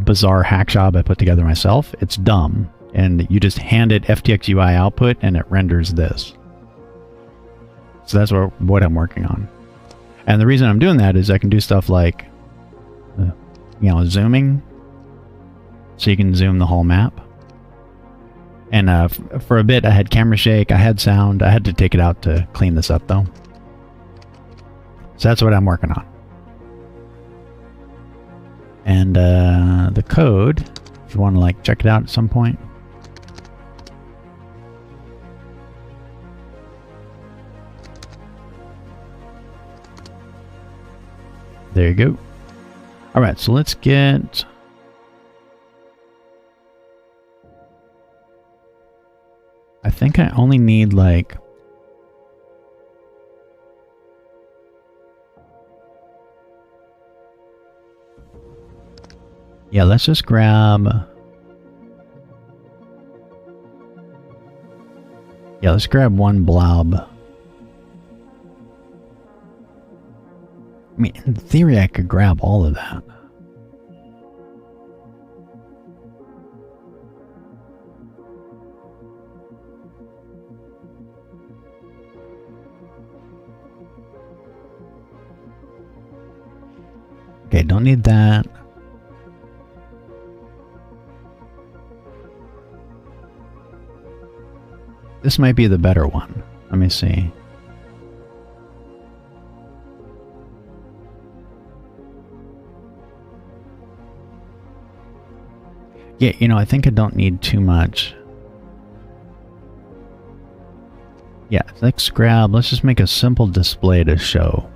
bizarre hack job I put together myself. It's dumb. And you just hand it FTX UI output and it renders this. So that's what I'm working on. And the reason I'm doing that is I can do stuff like, zooming. So you can zoom the whole map. And for a bit I had camera shake, I had sound. I had to take it out to clean this up though. So that's what I'm working on. And the code, if you want to like check it out at some point. There you go. All right, so let's get... I think I only need like... Yeah, let's just grab... Yeah, let's grab one blob. I mean, in theory, I could grab all of that. Okay, don't need that. This might be the better one. Let me see. Yeah, I think I don't need too much. Yeah, let's just make a simple display to show.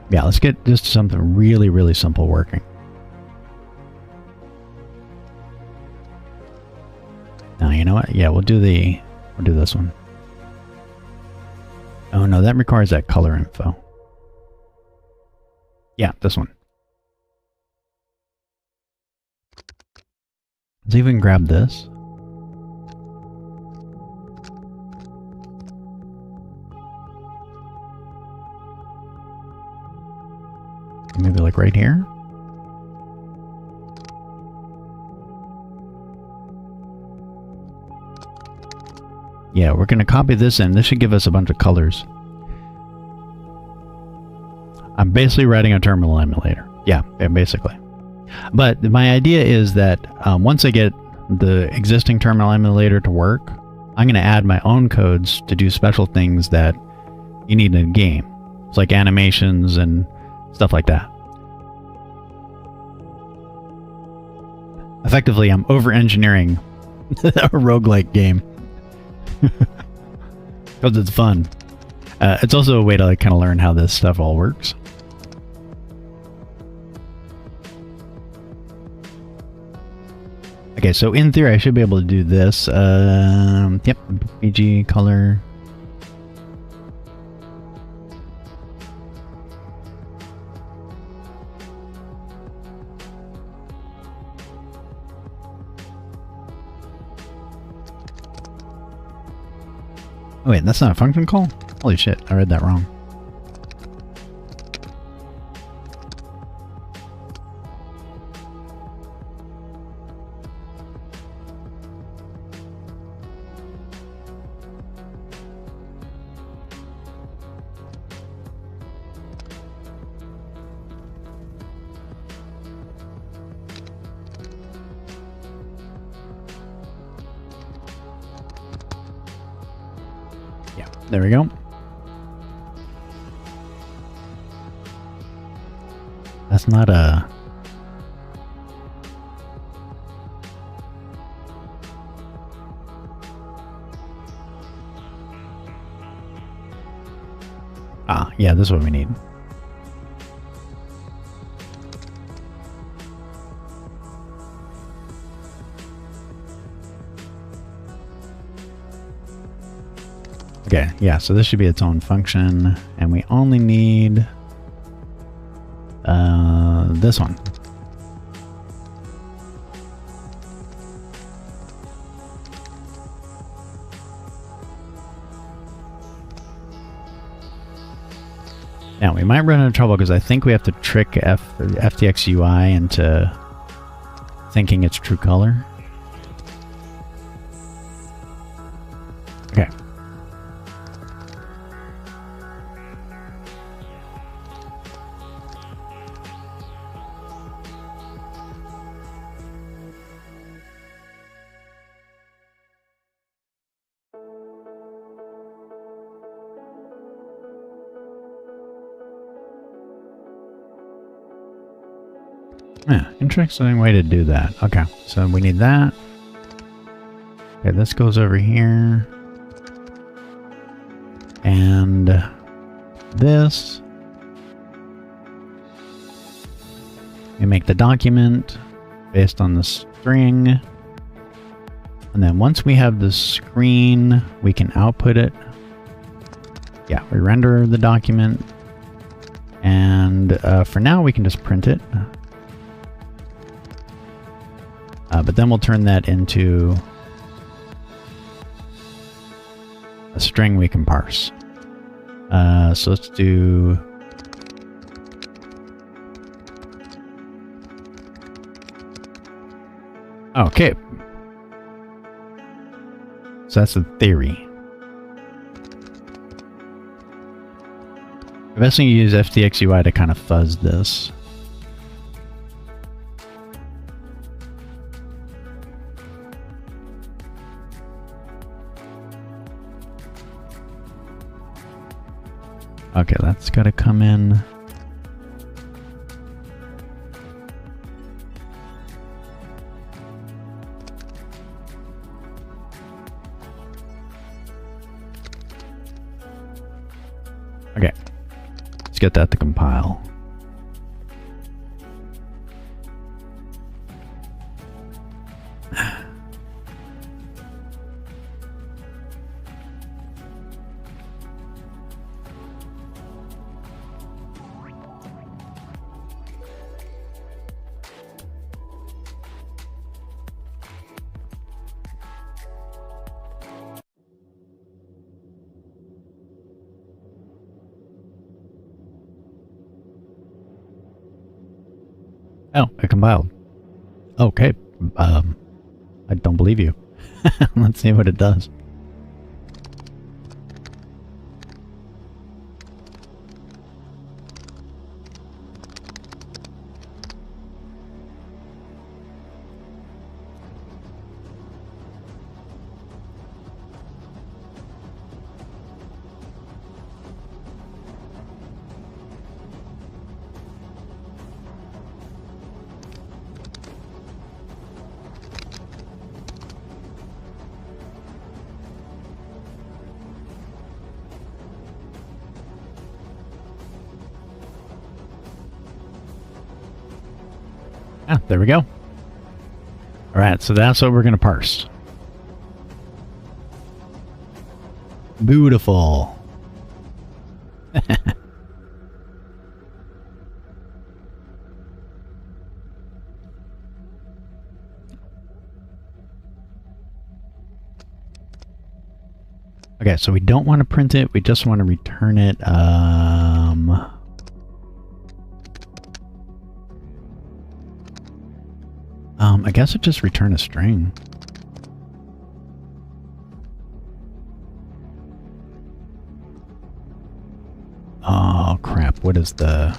Yeah, let's get just something really, really simple working. Now, you know what? Yeah, we'll do this one. Oh no, that requires that color info. Yeah, this one. Let's even grab this. Maybe like right here. Yeah, we're going to copy this in. This should give us a bunch of colors. I'm basically writing a terminal emulator. Yeah, basically. But my idea is that once I get the existing terminal emulator to work, I'm going to add my own codes to do special things that you need in a game. It's like animations and stuff like that. Effectively, I'm over-engineering a roguelike game. Because it's fun. It's also a way to like kind of learn how this stuff all works. Okay, so in theory, I should be able to do this. Yep, BG color. Oh wait, that's not a function call? Holy shit, I read that wrong. There we go. That's not a... Ah, yeah, this is what we need. Okay, yeah, so this should be its own function, and we only need this one. Now we might run into trouble because I think we have to trick FTX UI into thinking it's true color. Okay. Yeah, interesting way to do that. Okay, so we need that. Okay, this goes over here. And this. We make the document based on the string. And then once we have the screen, we can output it. Yeah, we render the document. And for now, we can just print it. But then we'll turn that into a string we can parse. So let's do... Okay. So that's the theory. The best thing to use FTX UI to kind of fuzz this. Okay, that's got to come in. Okay, let's get that to compile. Oh, it compiled. Okay. I don't believe you. Let's see what it does. Ah, there we go. All right, so that's what we're going to parse. Beautiful. Okay, so we don't want to print it. We just want to return it. I guess it just return a string. Oh crap! What is the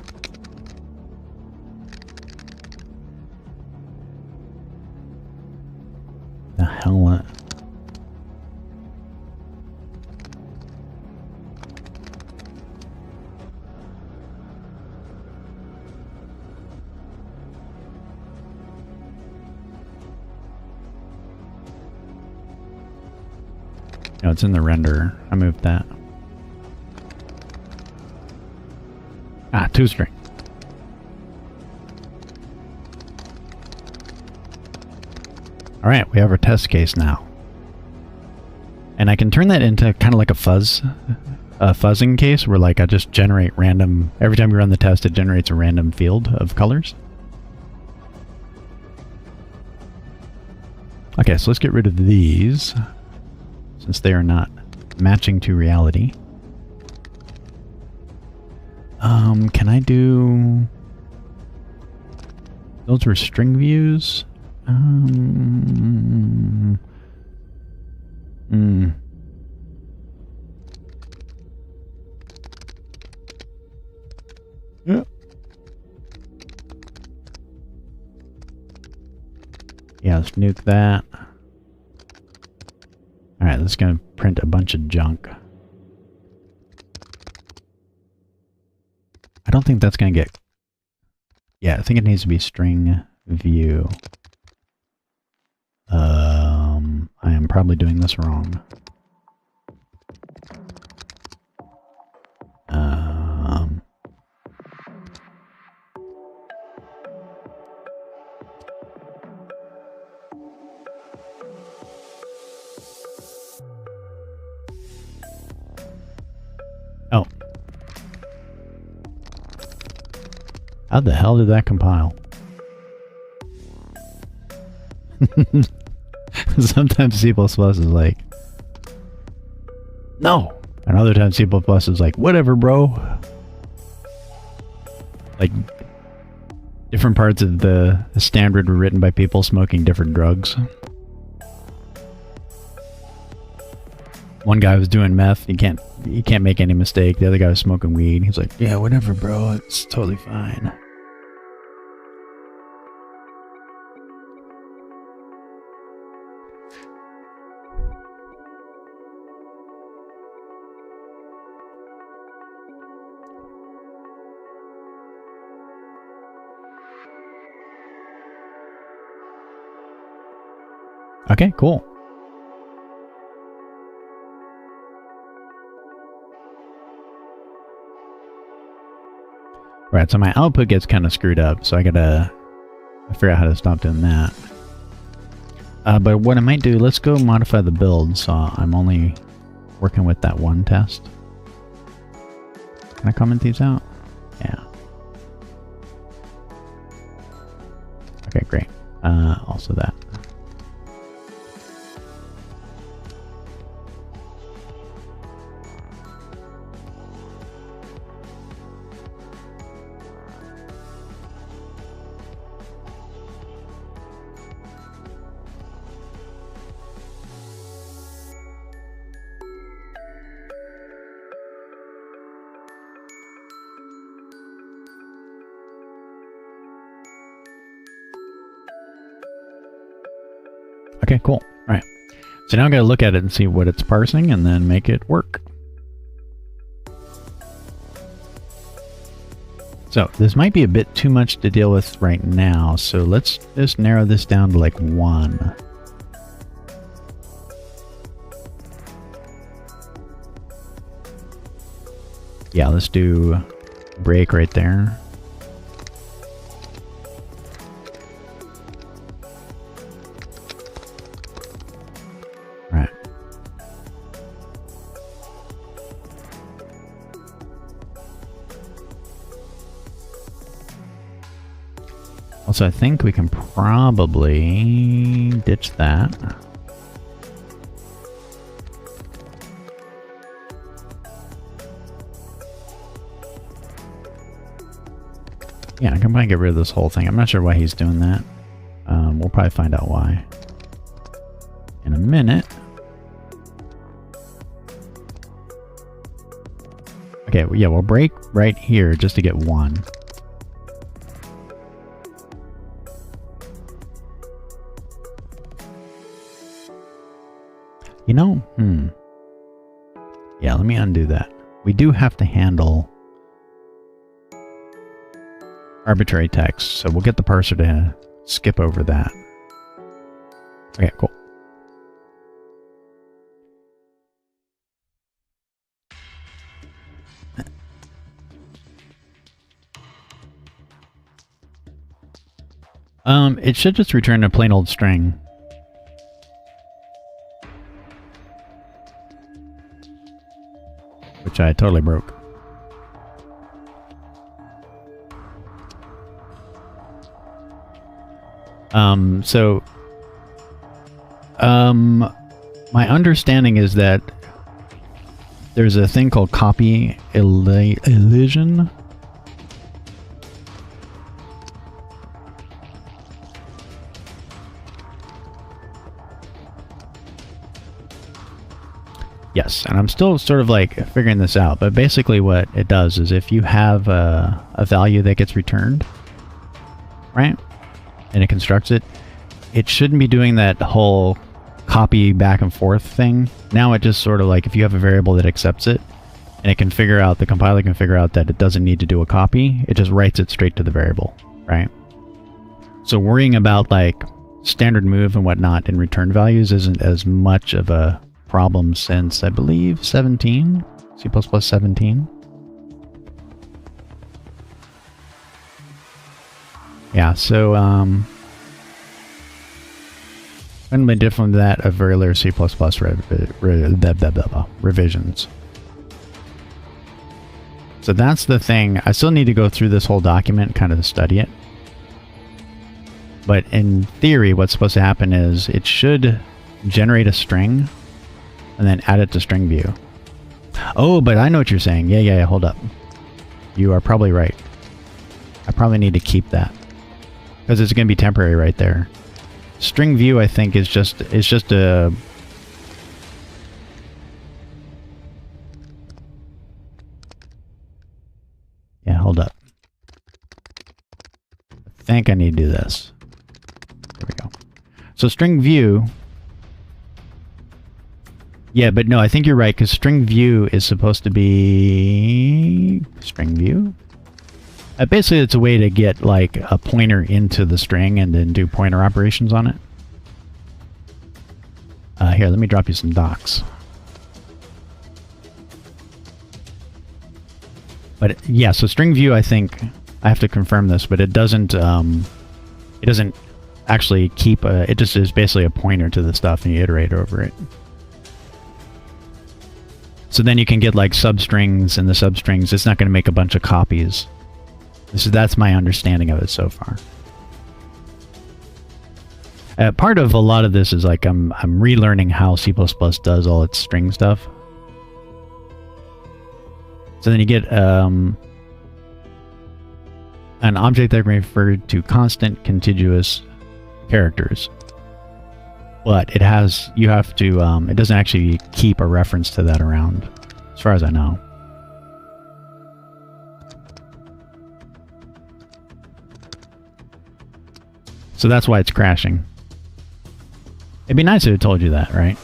hell? No, it's in the render. I moved that. Ah, toString. All right, we have our test case now. And I can turn that into kind of like a fuzzing case where like I just generate random, every time you run the test, it generates a random field of colors. Okay, so let's get rid of these, since they are not matching to reality. Can I do... Those were string views? Yeah. Yeah, let's nuke that. Alright, let's go print a bunch of junk. I don't think that's going to get... Yeah, I think it needs to be string view. I am probably doing this wrong. Oh. How the hell did that compile? Sometimes C++ is like, no! And other times C++ is like, whatever, bro. Like, different parts of the standard were written by people smoking different drugs. One guy was doing meth, he can't make any mistake. The other guy was smoking weed. He's like, yeah, whatever, bro, it's totally fine. Okay, cool. Right, so my output gets kind of screwed up, so I gotta figure out how to stop doing that. But what I might do, let's go modify the build, so I'm only working with that one test. Can I comment these out? Yeah. Okay, great. Also that. Okay, cool. All right. So now I'm going to look at it and see what it's parsing and then make it work. So this might be a bit too much to deal with right now. So let's just narrow this down to like 1. Yeah, let's do break right there. Also, I think we can probably ditch that. Yeah, I can probably get rid of this whole thing. I'm not sure why he's doing that. We'll probably find out why in a minute. Okay, yeah, we'll break right here just to get 1. You know, yeah, let me undo that. We do have to handle arbitrary text, so we'll get the parser to skip over that. Okay, cool. It should just return a plain old string. Which I totally broke. My understanding is that there's a thing called copy elision, Yes, and I'm still sort of like figuring this out, but basically what it does is if you have a value that gets returned, right, and it constructs it, it shouldn't be doing that whole copy back and forth thing. Now it just sort of like, if you have a variable that accepts it, and it can figure out, the compiler can figure out that it doesn't need to do a copy, it just writes it straight to the variable, right? So worrying about like standard move and whatnot in return values isn't as much of a problem since, I believe, 17, C++ 17. Yeah, so fundamentally different than that of earlier C++ revisions. So that's the thing. I still need to go through this whole document, kind of study it. But in theory, what's supposed to happen is it should generate a string and then add it to string view. Oh, but I know what you're saying. Yeah, hold up. You are probably right. I probably need to keep that because it's going to be temporary right there. String view, I think, is just a... Yeah, hold up. I think I need to do this. There we go. So string view... Yeah, but no, I think you're right, because string view is supposed to be... String view? Basically, it's a way to get, like, a pointer into the string and then do pointer operations on it. Here, let me drop you some docs. But, yeah, so string view, I think... I have to confirm this, but it doesn't actually keep a... It just is basically a pointer to the stuff, and you iterate over it. So then you can get like substrings, and the substrings, it's not going to make a bunch of copies. That's my understanding of it so far. Part of a lot of this is like I'm relearning how C++ does all its string stuff. So then you get an object that can refer to constant contiguous characters. But it has, you have to, it doesn't actually keep a reference to that around, as far as I know. So that's why it's crashing. It'd be nice if it told you that, right?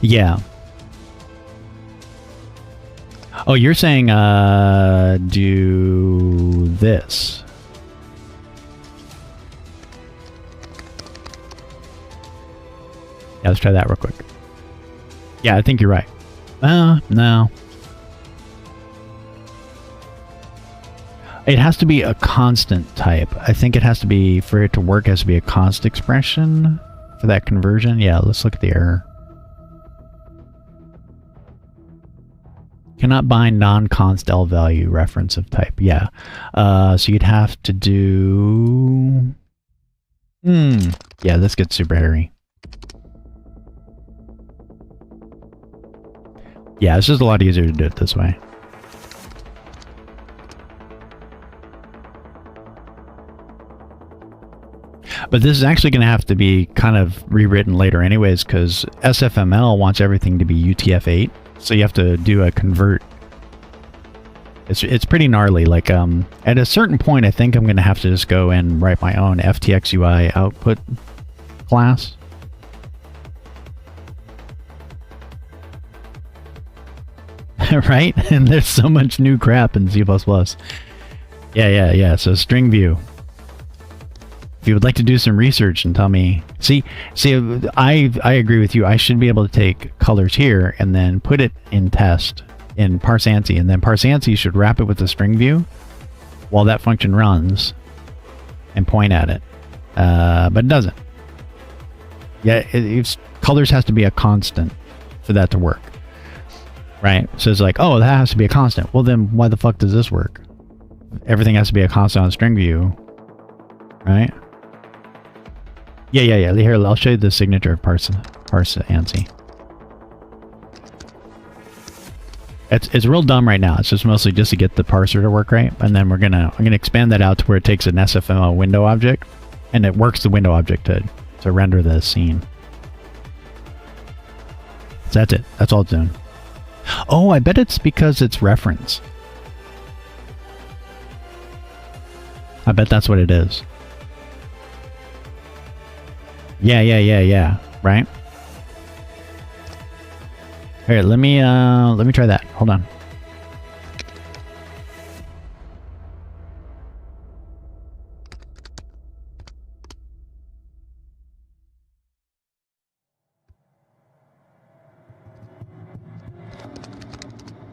Yeah. Oh, you're saying, do this. Yeah, let's try that real quick. Yeah, I think you're right. No. It has to be a constant type. I think it has to be, for it to work, it has to be a const expression for that conversion. Yeah, let's look at the error. Cannot bind non-const L value reference of type. Yeah. So you'd have to do... Yeah, this gets super hairy. Yeah, it's just a lot easier to do it this way. But this is actually going to have to be kind of rewritten later anyways, because SFML wants everything to be UTF-8. So you have to do a convert. It's pretty gnarly. Like at a certain point, I think I'm going to have to just go and write my own FTX UI output class. Right? And there's so much new crap in C++. Yeah. So string view. If you would like to do some research and tell me, see, I agree with you. I should be able to take colors here and then put it in test in parse ANSI, and then parse ANSI should wrap it with the string view while that function runs and point at it. But it doesn't. Yeah, colors has to be a constant for that to work. Right? So it's like, oh, that has to be a constant. Well, then why the fuck does this work? Everything has to be a constant on string view. Right? Yeah. Here, I'll show you the signature of parse ANSI. It's real dumb right now. It's just mostly just to get the parser to work right, and then I'm gonna expand that out to where it takes an SFML window object, and it works the window object to render the scene. So that's it. That's all it's doing. Oh, I bet it's because it's reference. I bet that's what it is. Yeah. Right? Here, let me try that. Hold on.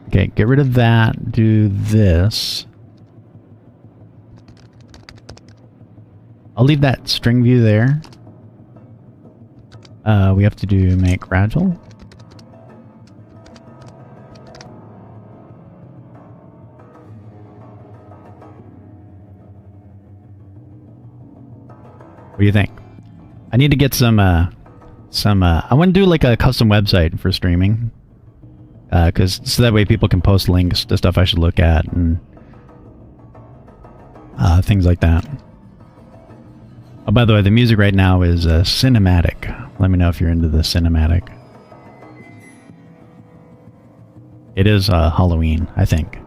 Okay, get rid of that. Do this. I'll leave that string view there. We have to do make gradual. What do you think? I need to get some I want to do like a custom website for streaming. So that way people can post links to stuff I should look at and things like that. Oh, by the way, the music right now is cinematic. Let me know if you're into the cinematic. It is Halloween, I think.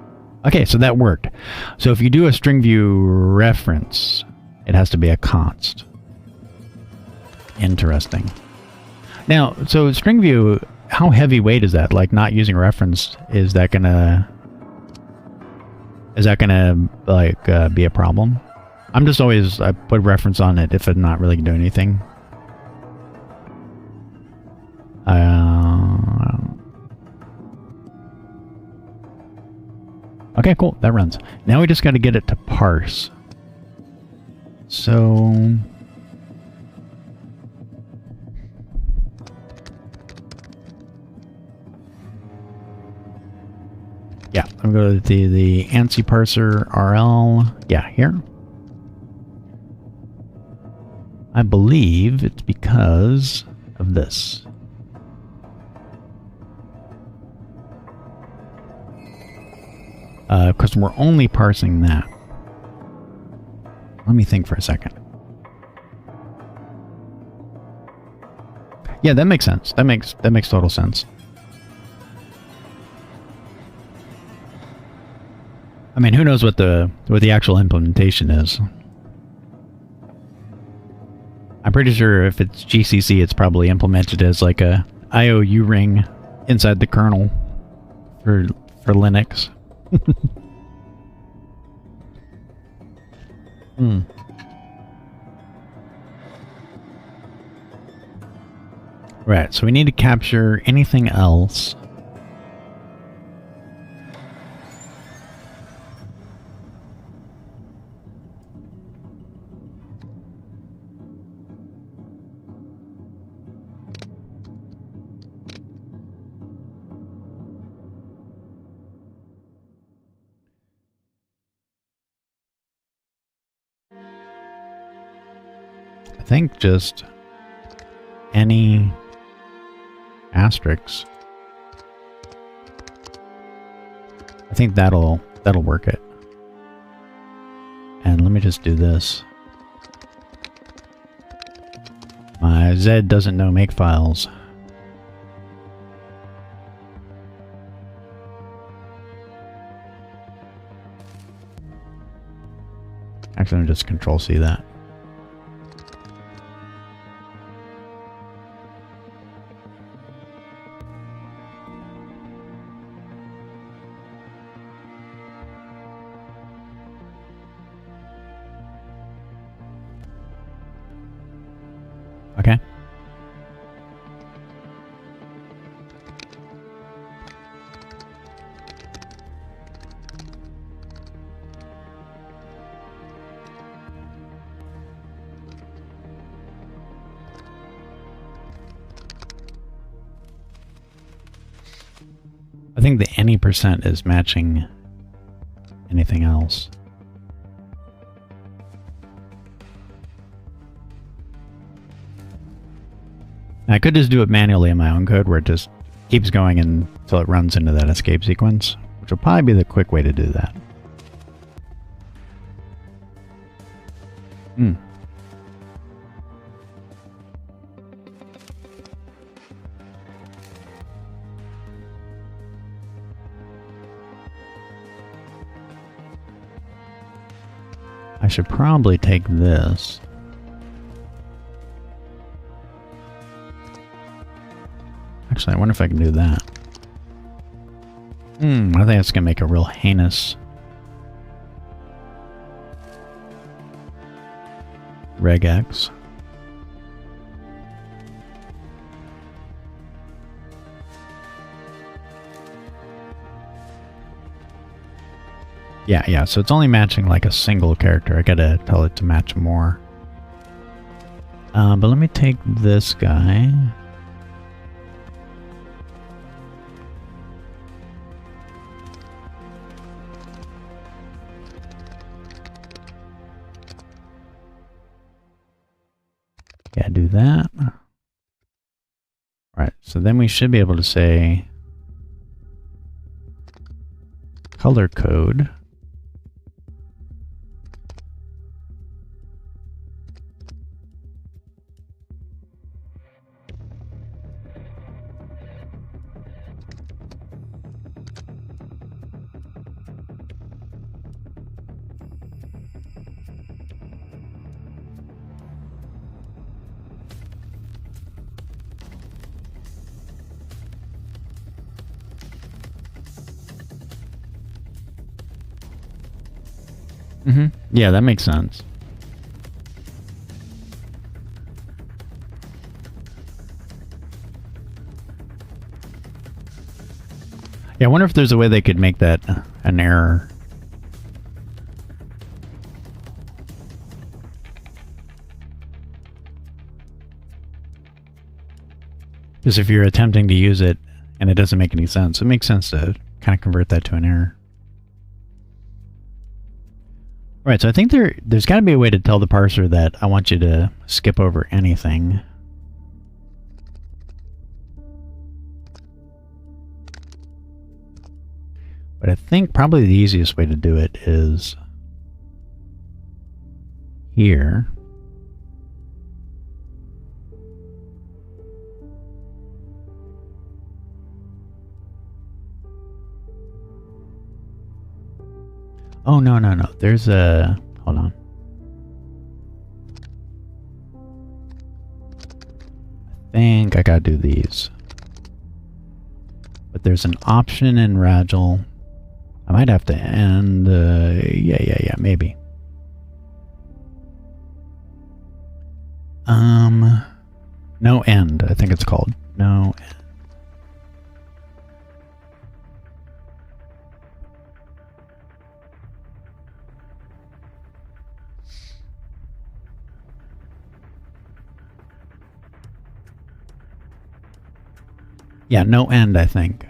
Okay, so that worked. So if you do a string view reference, it has to be a const. Interesting. Now, so string view, how heavyweight is that? Like not using reference, is that gonna like be a problem? I'm just always, I put reference on it if it's not really doing anything. Okay, cool, that runs. Now we just got to get it to parse. So... yeah, I'm going to go to the ANSI parser RL. Yeah, here. I believe it's because of this. Because we're only parsing that. Let me think for a second. Yeah, that makes sense. That makes total sense. I mean, who knows what the actual implementation is? I'm pretty sure if it's GCC, it's probably implemented as like a IOU ring inside the kernel for Linux. Right, so we need to capture anything else. I think just any asterisks. I think that'll work it. And let me just do this. My Z doesn't know makefiles. Actually, I'm just Control-C that. Okay. I think the any percent is matching anything else. I could just do it manually in my own code where it just keeps going until it runs into that escape sequence, which will probably be the quick way to do that. I should probably take this. Actually, I wonder if I can do that. I think that's gonna make a real heinous regex. Yeah, so it's only matching like a single character. I gotta tell it to match more. But let me take this guy. Yeah, do that. Alright, so then we should be able to say color code. Yeah, that makes sense. Yeah, I wonder if there's a way they could make that an error. Because if you're attempting to use it and it doesn't make any sense, it makes sense to kind of convert that to an error. Right, so I think there's got to be a way to tell the parser that I want you to skip over anything. But I think probably the easiest way to do it is here. Oh, no. There's a... Hold on. I think I gotta do these. But there's an option in Ragel. I might have to end... yeah, maybe. No end, I think it's called. No end. Yeah, no end, I think.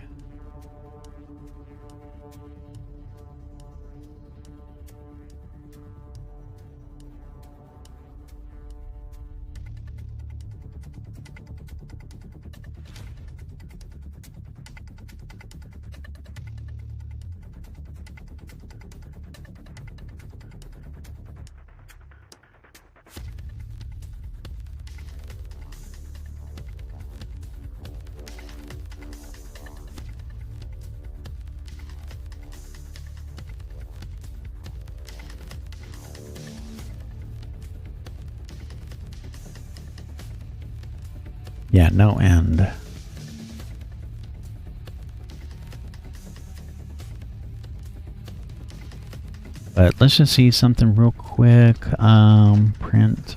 Yeah, no end. But let's just see something real quick. Print.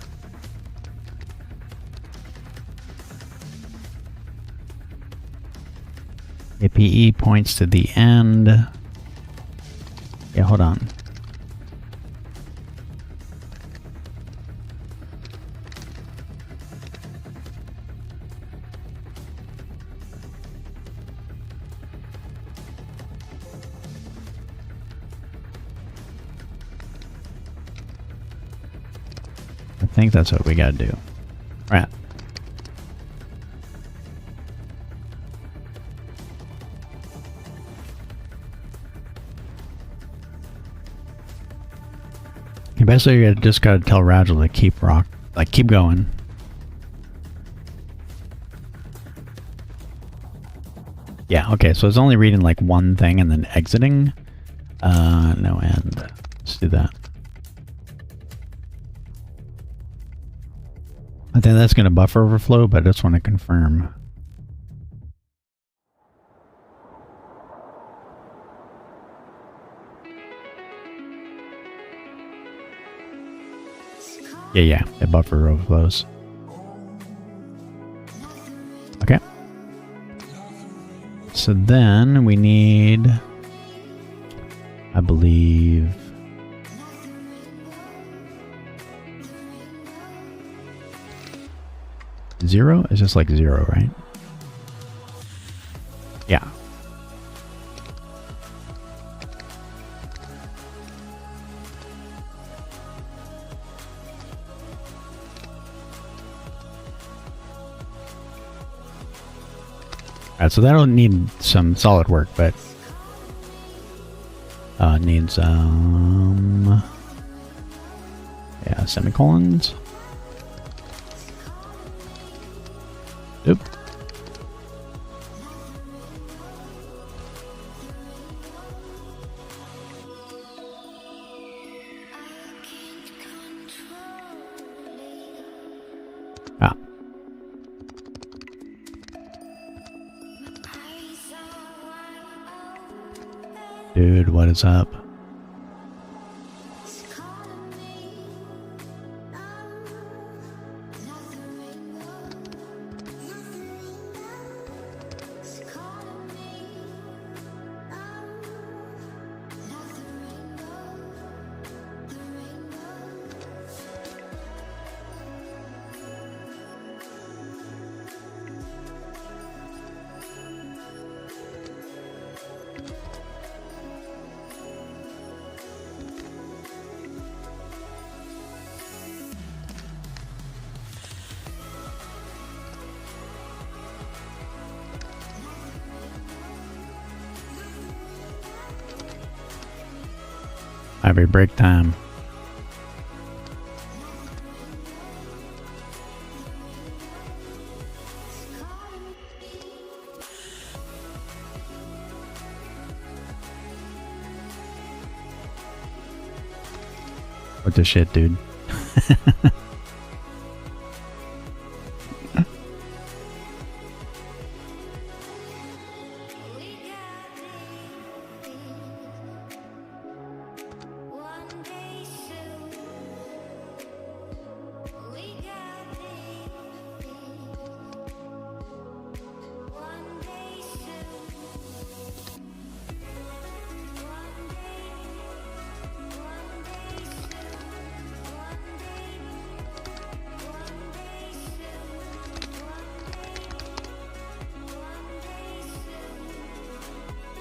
APE points to the end. Yeah, hold on. I think that's what we gotta do. Right. basically just gotta tell Ragel to keep keep going. Yeah, okay, so it's only reading like one thing and then exiting. No end. Let's do that. I think that's gonna buffer overflow, but I just want to confirm. Yeah, it buffer overflows. Okay. So then we need, I believe, zero? It's just like zero, right? Yeah. Alright, so that'll need some solid work, but needs yeah, semicolons. Oop. Ah. Dude, what is up? Every break time. What the shit, dude?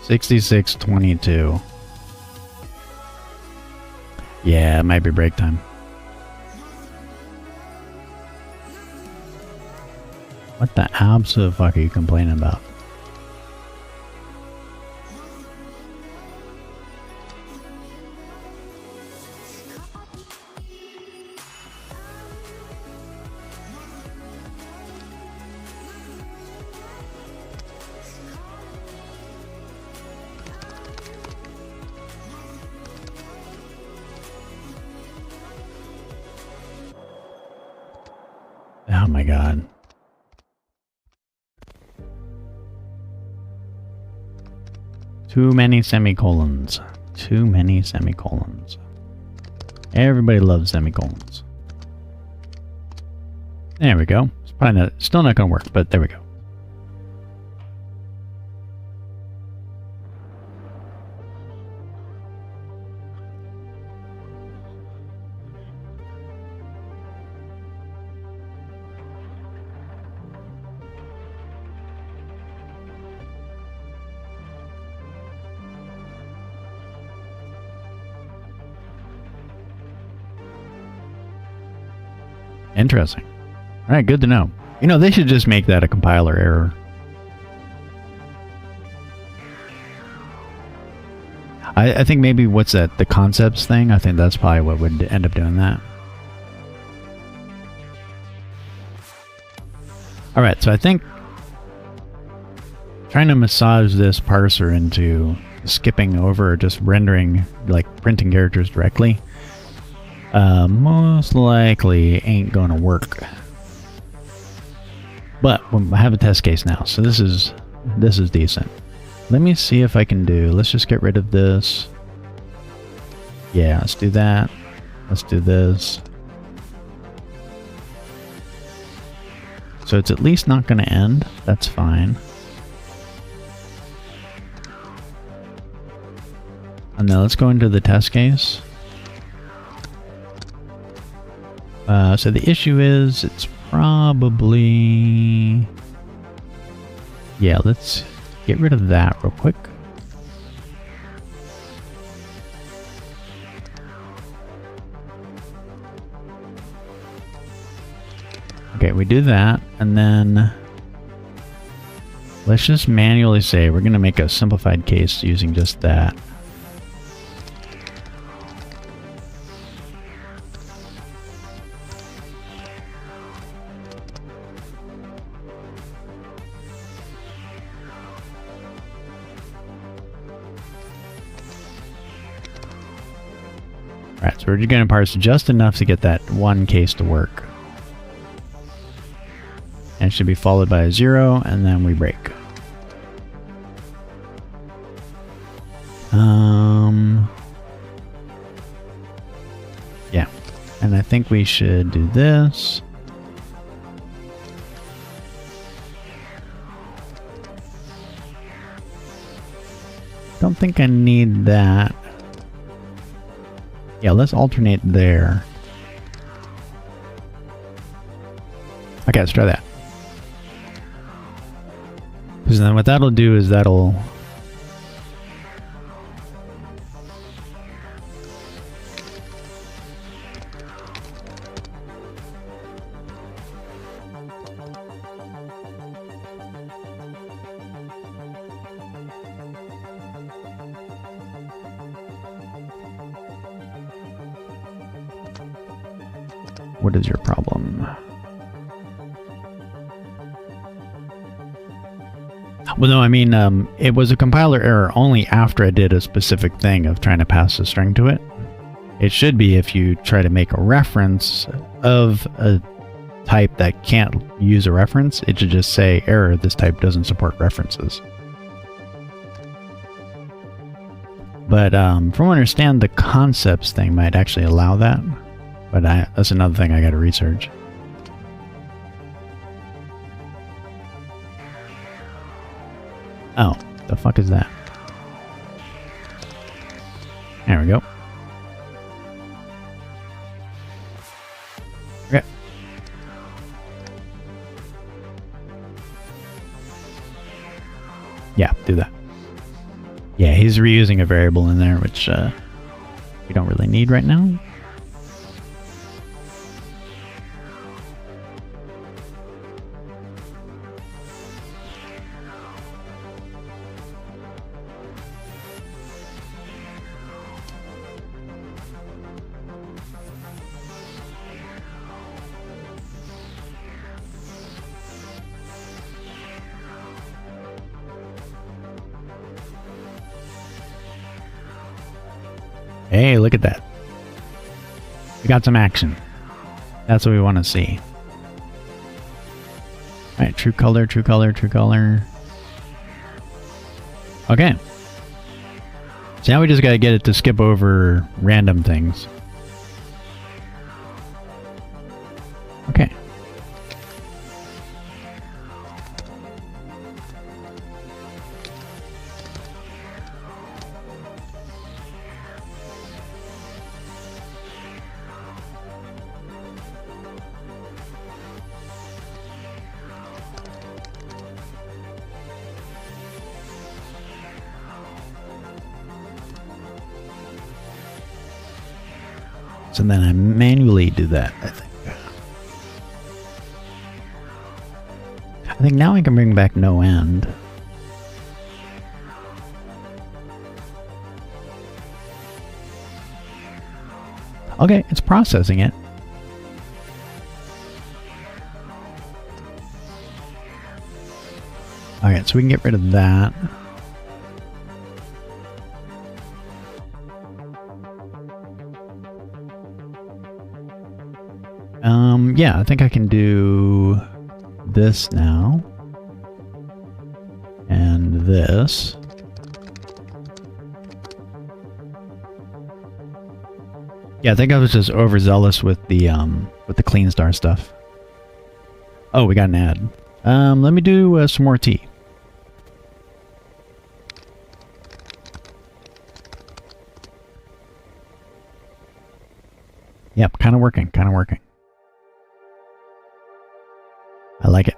$66.22. Yeah, it might be break time. What the absolute fuck are you complaining about? Oh my god. Too many semicolons. Too many semicolons. Everybody loves semicolons. There we go. It's probably not, still not going to work, but there we go. Interesting. All right, good to know. You know, they should just make that a compiler error. I think maybe what's that? The concepts thing? I think that's probably what would end up doing that. Alright, so I think trying to massage this parser into skipping over, just rendering, like printing characters directly, most likely ain't gonna work. But I have a test case now, so this is decent. Let me see if I can do, let's just get rid of this. Yeah, let's do that. Let's do this. So it's at least not going to end. That's fine. And now let's go into the test case. So the issue is it's probably... Yeah, let's get rid of that real quick. Okay, we do that, and then let's just manually say we're going to make a simplified case using just that. Alright, so we're going to parse just enough to get that one case to work. And it should be followed by a 0, and then we break. Yeah. And I think we should do this. Don't think I need that. Yeah, let's alternate there. Okay, let's try that. Because then what that'll do is that'll... What is your problem? Well, no, I mean, it was a compiler error only after I did a specific thing of trying to pass a string to it. It should be if you try to make a reference of a type that can't use a reference, it should just say, error, this type doesn't support references. But from what I understand, the concepts thing might actually allow that. But that's another thing I got to research. Oh, the fuck is that? There we go. Okay. Yeah, do that. Yeah, he's reusing a variable in there, which we don't really need right now. Hey, look at that. We got some action. That's what we want to see. Alright, true color, true color, true color. Okay. So now we just gotta get it to skip over random things. Okay. So then I manually do that, I think. I think now I can bring back no end. Okay, it's processing it. Alright, so we can get rid of that. Yeah, I think I can do this now. And this. Yeah, I think I was just overzealous with the clean star stuff. Oh, we got an ad. Let me do some more tea. Yep, kind of working, kind of working. I like it.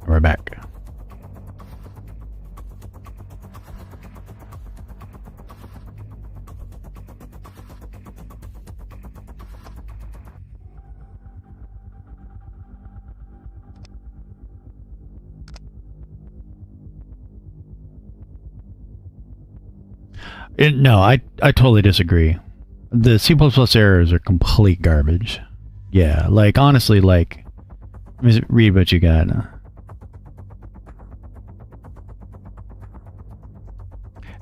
We're back. No, I totally disagree. The C++ errors are complete garbage. Yeah, like, honestly, like, let me read what you got.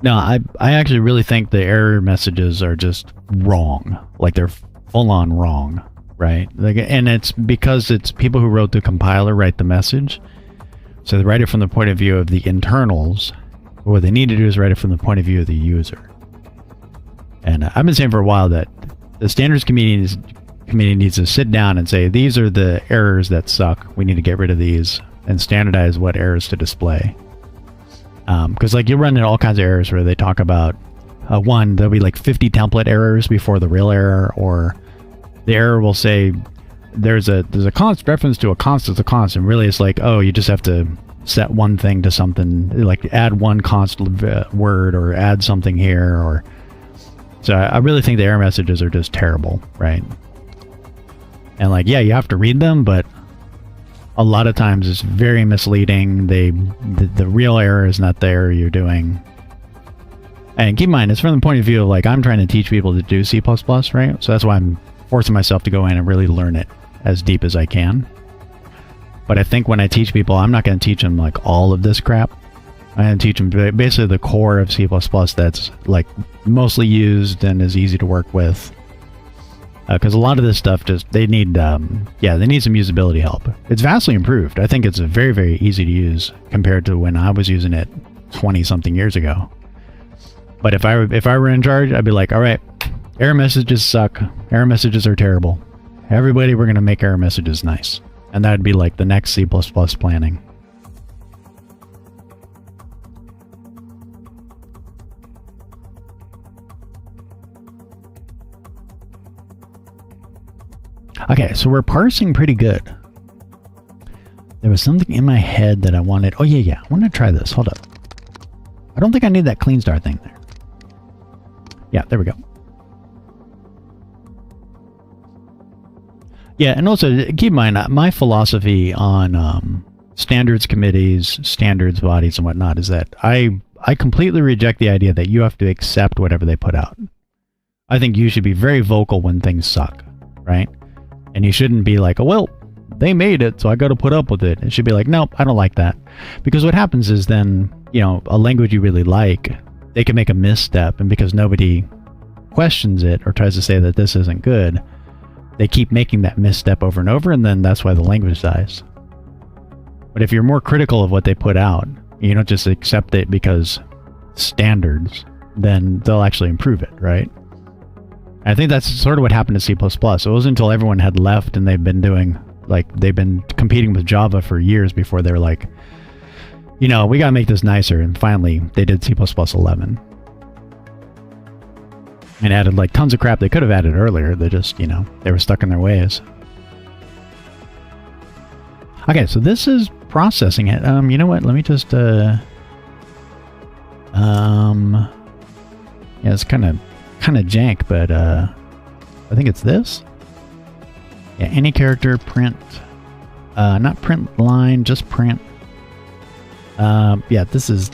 No, I actually really think the error messages are just wrong. Like, they're full-on wrong. right? Like, and it's because it's people who wrote the compiler write the message. So they write it from the point of view of the internals. What they need to do is write it from the point of view of the user. And I've been saying for a while that the standards committee needs to sit down and say, these are the errors that suck. We need to get rid of these and standardize what errors to display. Because like you'll run into all kinds of errors where they talk about one, there'll be like 50 template errors before the real error, or the error will say there's a constant reference to a constant, really it's like, oh, you just have to set one thing to something, like add one constant word or add something here, or so I really think the error messages are just terrible, right? And like, yeah, you have to read them, but a lot of times it's very misleading. The real error is not the error you're doing. And keep in mind, it's from the point of view of like, I'm trying to teach people to do C++, right? So that's why I'm forcing myself to go in and really learn it as deep as I can. But I think when I teach people, I'm not going to teach them like all of this crap. I'm going to teach them basically the core of C++ that's like mostly used and is easy to work with. Because a lot of this stuff they need some usability help. It's vastly improved. I think it's very, very easy to use compared to when I was using it 20-something years ago. But if I were in charge, I'd be like, all right, error messages suck. Error messages are terrible. Everybody, we're going to make error messages nice. And that'd be like the next C++ planning. Okay, so we're parsing pretty good. There was something in my head that I wanted. Oh, yeah. I want to try this. Hold up. I don't think I need that clean start thing there. Yeah, there we go. Yeah, and also keep in mind, my philosophy on standards committees, standards bodies, and whatnot is that I completely reject the idea that you have to accept whatever they put out. I think you should be very vocal when things suck, right? And you shouldn't be like, oh, well, they made it, so I got to put up with it. It should be like, nope, I don't like that. Because what happens is then, a language you really like, they can make a misstep, and because nobody questions it or tries to say that this isn't good, they keep making that misstep over and over, and then that's why the language dies. But if you're more critical of what they put out, you don't just accept it because standards, then they'll actually improve it, right? I think that's sort of what happened to C++. It wasn't until everyone had left and they've been competing with Java for years before they were like, we got to make this nicer. And finally, they did C++ 11. And added like tons of crap they could have added earlier. They just, they were stuck in their ways. Okay, so this is processing it. You know what? Let me just, yeah, it's kind of jank, but I think it's this. Yeah, any character print, not print line, just print. Yeah, this is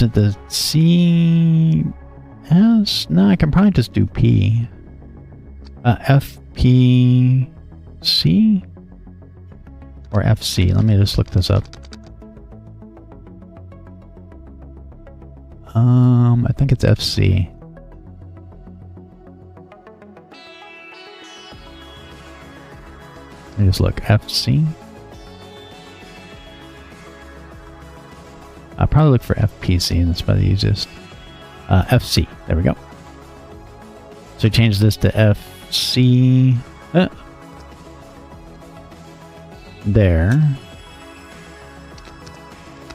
it the C S? No, I can probably just do P. FPC or FC. Let me just look this up. I think it's FC. Let me just look. FC. I'll probably look for FPC, and that's probably the easiest. FC. There we go. So change this to FC. There.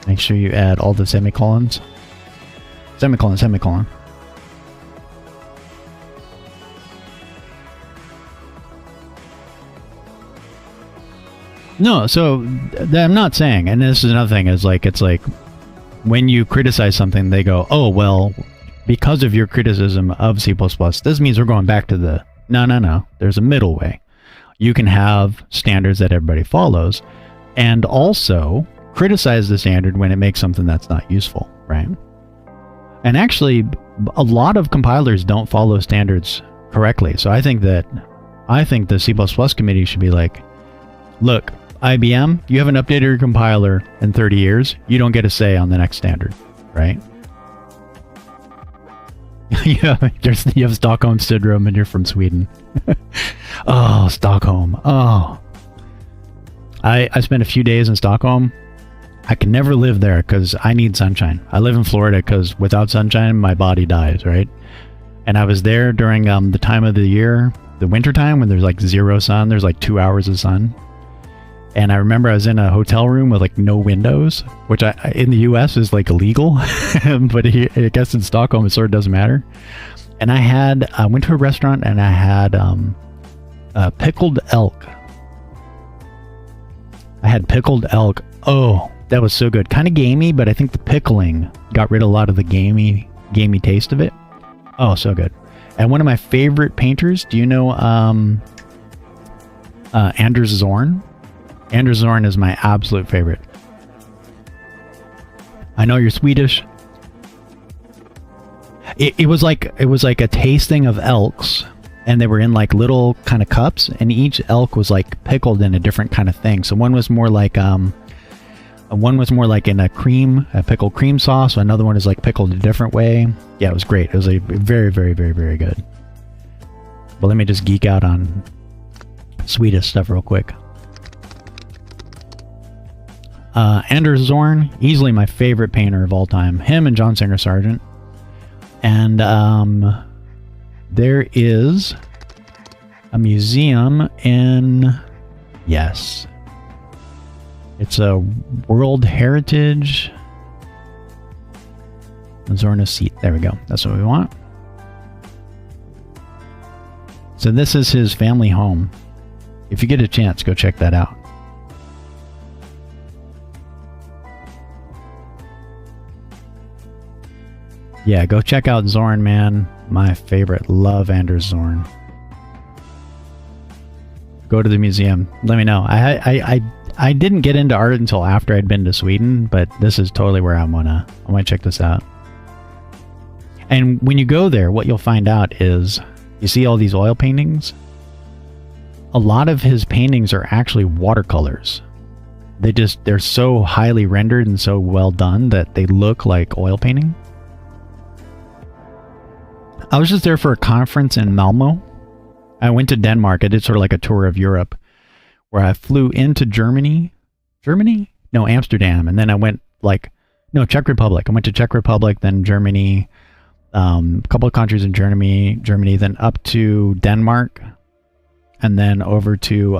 Make sure you add all the semicolons. Semicolon. No, so I'm not saying, and this is another thing, is like, it's like when you criticize something, they go, oh, well, because of your criticism of C++, this means we're going back to the, no. There's a middle way. You can have standards that everybody follows, and also criticize the standard when it makes something that's not useful, right? And actually, a lot of compilers don't follow standards correctly. So I think the C++ committee should be like, look, IBM, you haven't updated your compiler in 30 years. You don't get a say on the next standard, right? You have Stockholm syndrome and you're from Sweden. Oh, Stockholm. Oh. I spent a few days in Stockholm. I can never live there because I need sunshine. I live in Florida because without sunshine, my body dies, right? And I was there during the time of the year, the winter time, when there's like zero sun. There's like 2 hours of sun. And I remember I was in a hotel room with like no windows, which in the US is like illegal. But I guess in Stockholm it sort of doesn't matter. And I went to a restaurant and I had pickled elk. I had pickled elk. Oh, that was so good. Kind of gamey, but I think the pickling got rid of a lot of the gamey taste of it. Oh, so good. And one of my favorite painters, do you know Anders Zorn? Anders Zorn is my absolute favorite. I know you're Swedish. It was like a tasting of elks, and they were in like little kind of cups, and each elk was like pickled in a different kind of thing. So one was more like in a pickled cream sauce. Another one is like pickled a different way. Yeah, it was great. It was a very, very, very, very good. But let me just geek out on Swedish stuff real quick. Anders Zorn, easily my favorite painter of all time. Him and John Singer Sargent. And there is a museum in... Yes. It's a World Heritage... Zorn seat. There we go. That's what we want. So this is his family home. If you get a chance, go check that out. Yeah, go check out Zorn, man. My favorite. Love Anders Zorn. Go to the museum. Let me know. I didn't get into art until after I'd been to Sweden, but this is totally where I wanna check this out. And when you go there, what you'll find out is, you see all these oil paintings? A lot of his paintings are actually watercolors. They're so highly rendered and so well done that they look like oil painting. I was just there for a conference in Malmo. I went to Denmark. I did sort of like a tour of Europe, where I flew into Germany. Germany? No, Amsterdam. And then I went Czech Republic. I went to Czech Republic, then Germany, a couple of countries in Germany, then up to Denmark, and then over to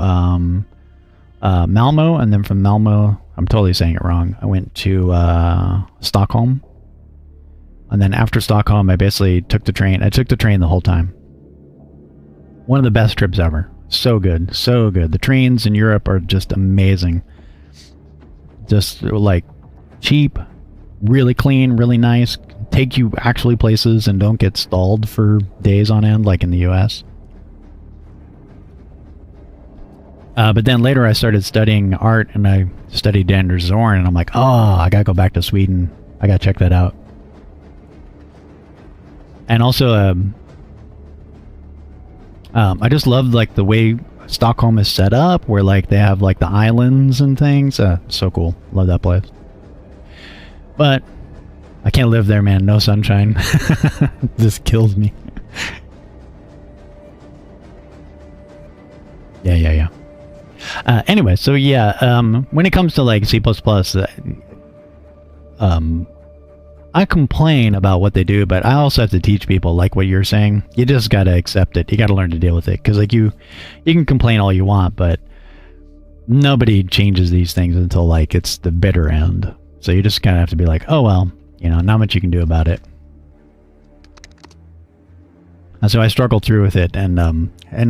Malmo. And then from Malmo, I'm totally saying it wrong, I went to Stockholm. And then after Stockholm, I basically took the train. I took the train the whole time. One of the best trips ever. So good. So good. The trains in Europe are just amazing. Just like cheap, really clean, really nice. Take you actually places and don't get stalled for days on end like in the US. But then later I started studying art and I studied Anders Zorn and I'm like, oh, I gotta go back to Sweden. I gotta check that out. And also, I just love like the way Stockholm is set up, where like they have like the islands and things. So cool. Love that place. But I can't live there, man. No sunshine. This kills me. Yeah. Anyway, so yeah, when it comes to like C++, I complain about what they do, but I also have to teach people, like what you're saying. You just gotta accept it. You gotta learn to deal with it. Because like you can complain all you want, but nobody changes these things until like it's the bitter end. So you just kind of have to be like, oh well, not much you can do about it. And so I struggle through with it, and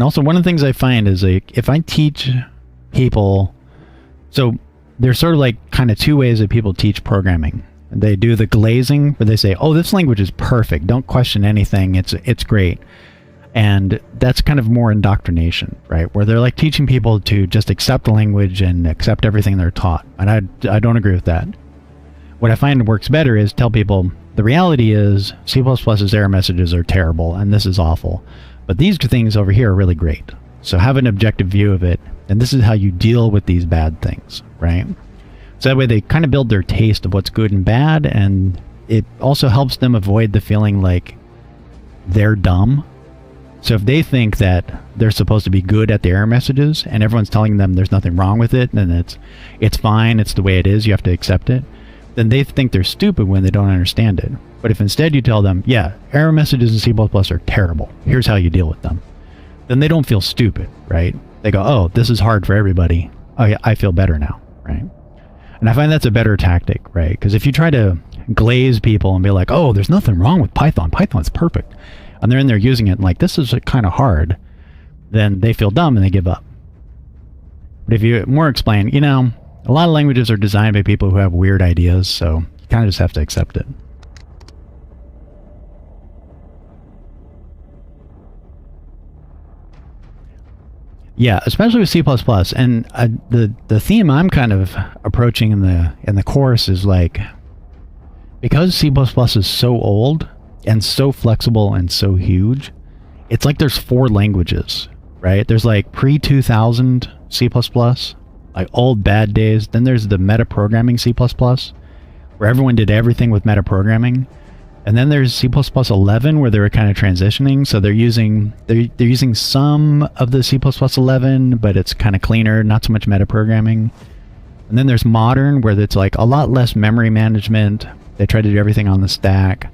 also one of the things I find is like if I teach people, so there's sort of like kind of two ways that people teach programming. They do the glazing, where they say, oh, this language is perfect. Don't question anything. It's great. And that's kind of more indoctrination, right? Where they're like teaching people to just accept the language and accept everything they're taught. And I don't agree with that. What I find works better is tell people, the reality is C++'s error messages are terrible and this is awful. But these things over here are really great. So have an objective view of it. And this is how you deal with these bad things, right? So that way they kind of build their taste of what's good and bad, and it also helps them avoid the feeling like they're dumb. So if they think that they're supposed to be good at the error messages and everyone's telling them there's nothing wrong with it and it's fine, it's the way it is, you have to accept it, then they think they're stupid when they don't understand it. But if instead you tell them, yeah, error messages in C++ are terrible, here's how you deal with them, then they don't feel stupid, right? They go, oh, this is hard for everybody. I feel better now, right? And I find that's a better tactic, right? Because if you try to glaze people and be like, oh, there's nothing wrong with Python, Python's perfect, and they're in there using it and like, this is kind of hard, then they feel dumb and they give up. But if you more explain, you know, a lot of languages are designed by people who have weird ideas, so you kind of just have to accept it. Yeah, especially with C++, and the theme I'm kind of approaching in the course is like, because C++ is so old and so flexible and so huge, it's like there's 4 languages, right? There's like pre-2000 C++, like old bad days. Then there's the metaprogramming C++, where everyone did everything with metaprogramming. And then there's C++ 11, where they were kind of transitioning. So they're using some of the C++ 11, but it's kind of cleaner, not so much metaprogramming. And then there's modern, where it's like a lot less memory management. They try to do everything on the stack.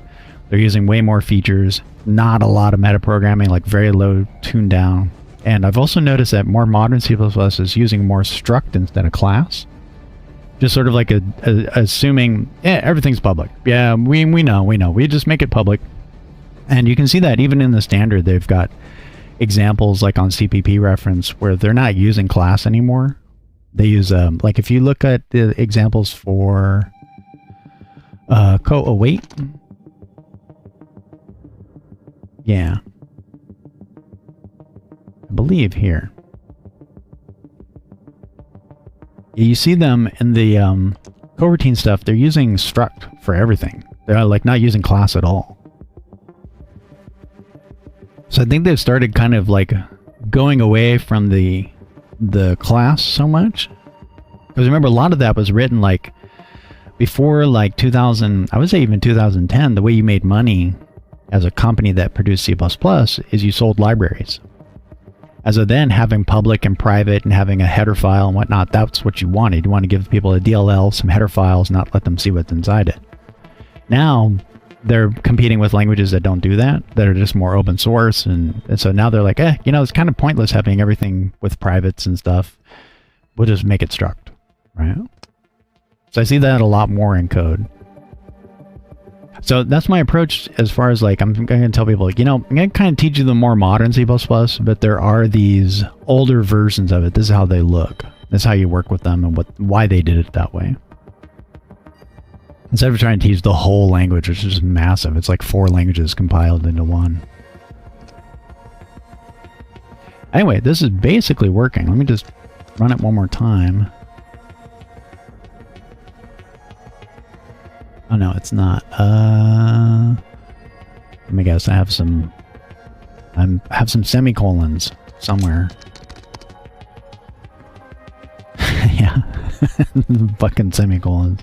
They're using way more features, not a lot of metaprogramming, like very low tuned down. And I've also noticed that more modern C++ is using more struct instead of class. Just sort of like assuming, yeah, everything's public. Yeah, we know. We just make it public. And you can see that even in the standard, they've got examples like on CPP reference where they're not using class anymore. They use, like if you look at the examples for wait. Yeah. I believe here. You see them in the coroutine stuff, they're using struct for everything. They're like not using class at all. So I think they've started kind of like going away from the class so much. Because remember, a lot of that was written like before like 2000, I would say even 2010, the way you made money as a company that produced C++ is you sold libraries. As of then, having public and private and having a header file and whatnot, that's what you wanted. You want to give people a DLL, some header files, not let them see what's inside it. Now, they're competing with languages that don't do that, that are just more open source. And so now they're like, you know, it's kind of pointless having everything with privates and stuff. We'll just make it struct, right? So I see that a lot more in code. So that's my approach as far as like, I'm going to tell people, you know, I'm going to kind of teach you the more modern C++, but there are these older versions of it. This is how they look. This is how you work with them and why they did it that way. Instead of trying to teach the whole language, which is just massive. It's like 4 languages compiled into one. Anyway, this is basically working. Let me just run it one more time. Oh no, it's not. Let me guess. I have some semicolons somewhere. Yeah, fucking semicolons.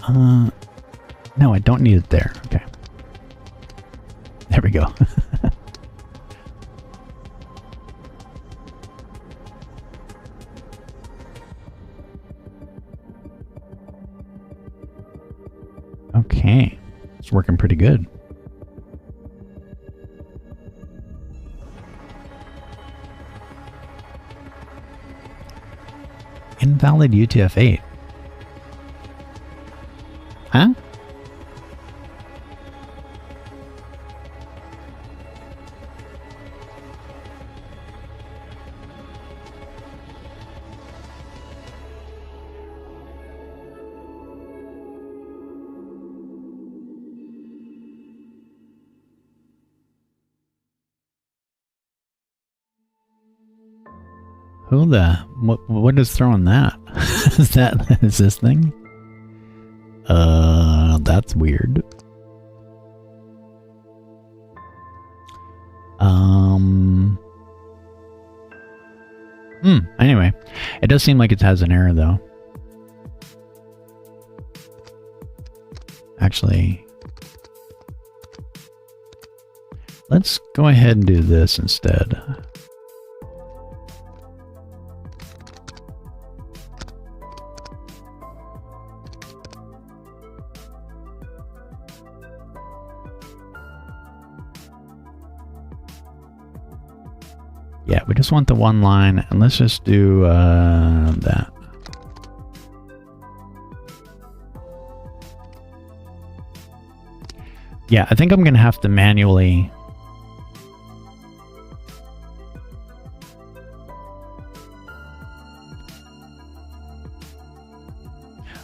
No, I don't need it there. Okay, there we go. Okay, it's working pretty good. Invalid UTF-8. Huh? Who the... What is throwing that? Is this thing? That's weird. Anyway, it does seem like it has an error though. actually, let's go ahead and do this instead. Yeah, we just want the one line, and let's just do that. Yeah, I think I'm going to have to manually...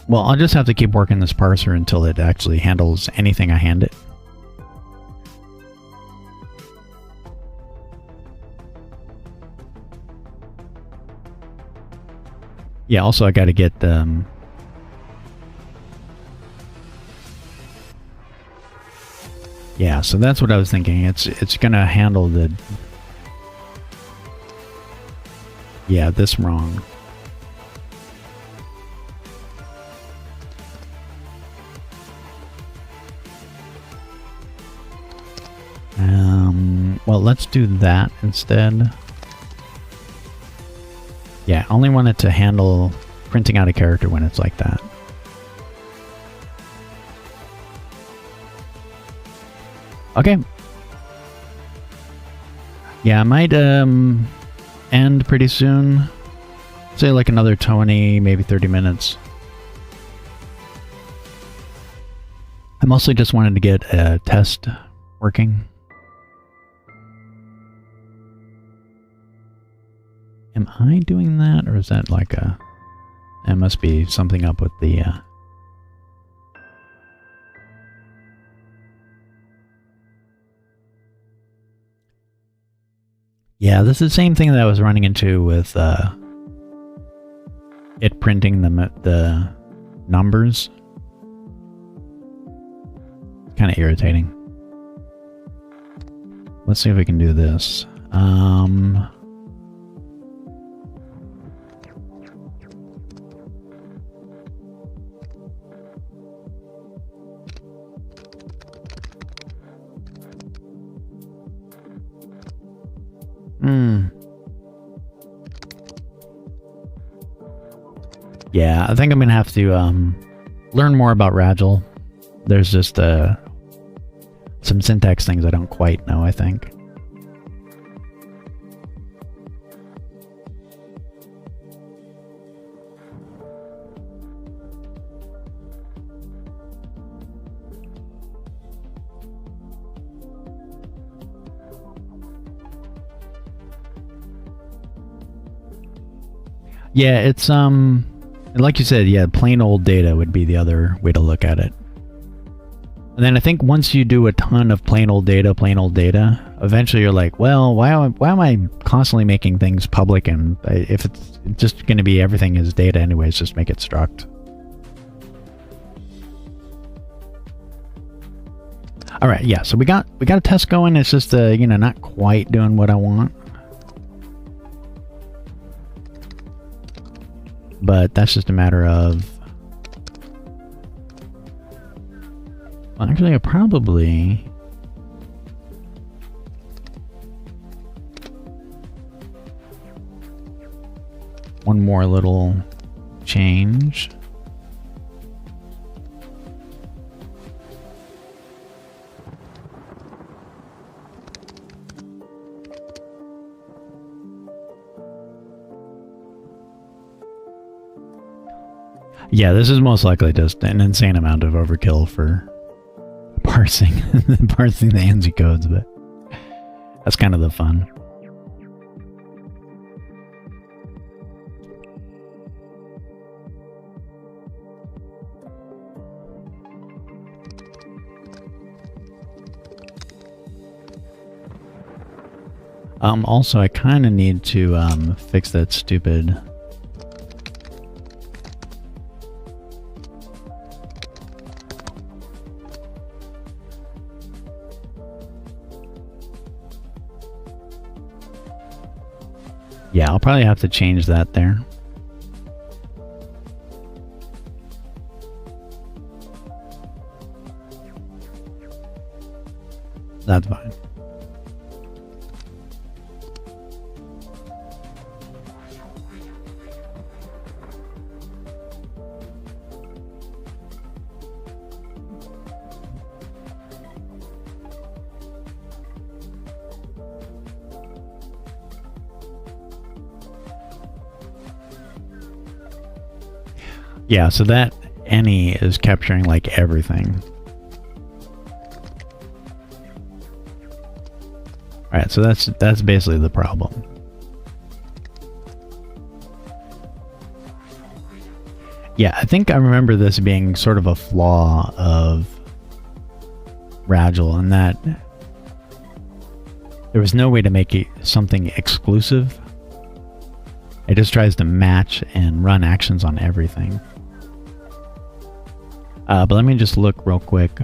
Well, I'll just have to keep working this parser until it actually handles anything I hand it. Yeah, also I got to get yeah, so that's what I was thinking. It's gonna handle the... Yeah, this wrong. Well, let's do that instead. Yeah, I only want it to handle printing out a character when it's like that. Okay. Yeah, I might end pretty soon. Say like another 20, maybe 30 minutes. I mostly just wanted to get a test working. Am I doing that, or is that like a... It must be something up with the... Yeah, this is the same thing that I was running into with it printing the numbers. Kind of irritating. Let's see if we can do this. Yeah, I think I'm gonna have to learn more about Ragel. There's just some syntax things I don't quite know, I think. Yeah, it's like you said, yeah, plain old data would be the other way to look at it. And then I think once you do a ton of plain old data, eventually you're like, well, why am I constantly making things public? And if it's just going to be everything is data anyways, just make it struct. All right, yeah. So we got a test going. It's just you know, not quite doing what I want. But that's just a matter of... Well, actually, I probably... One more little change. Yeah, this is most likely just an insane amount of overkill for parsing parsing the ANSI codes, but that's kind of the fun. Also, I kind of need to fix that stupid... Yeah, I'll probably have to change that there. That's fine. Yeah, so that any is capturing like everything. Alright, so that's basically the problem. Yeah, I think I remember this being sort of a flaw of Ragil in that there was no way to make it something exclusive. It just tries to match and run actions on everything. But let me just look real quick.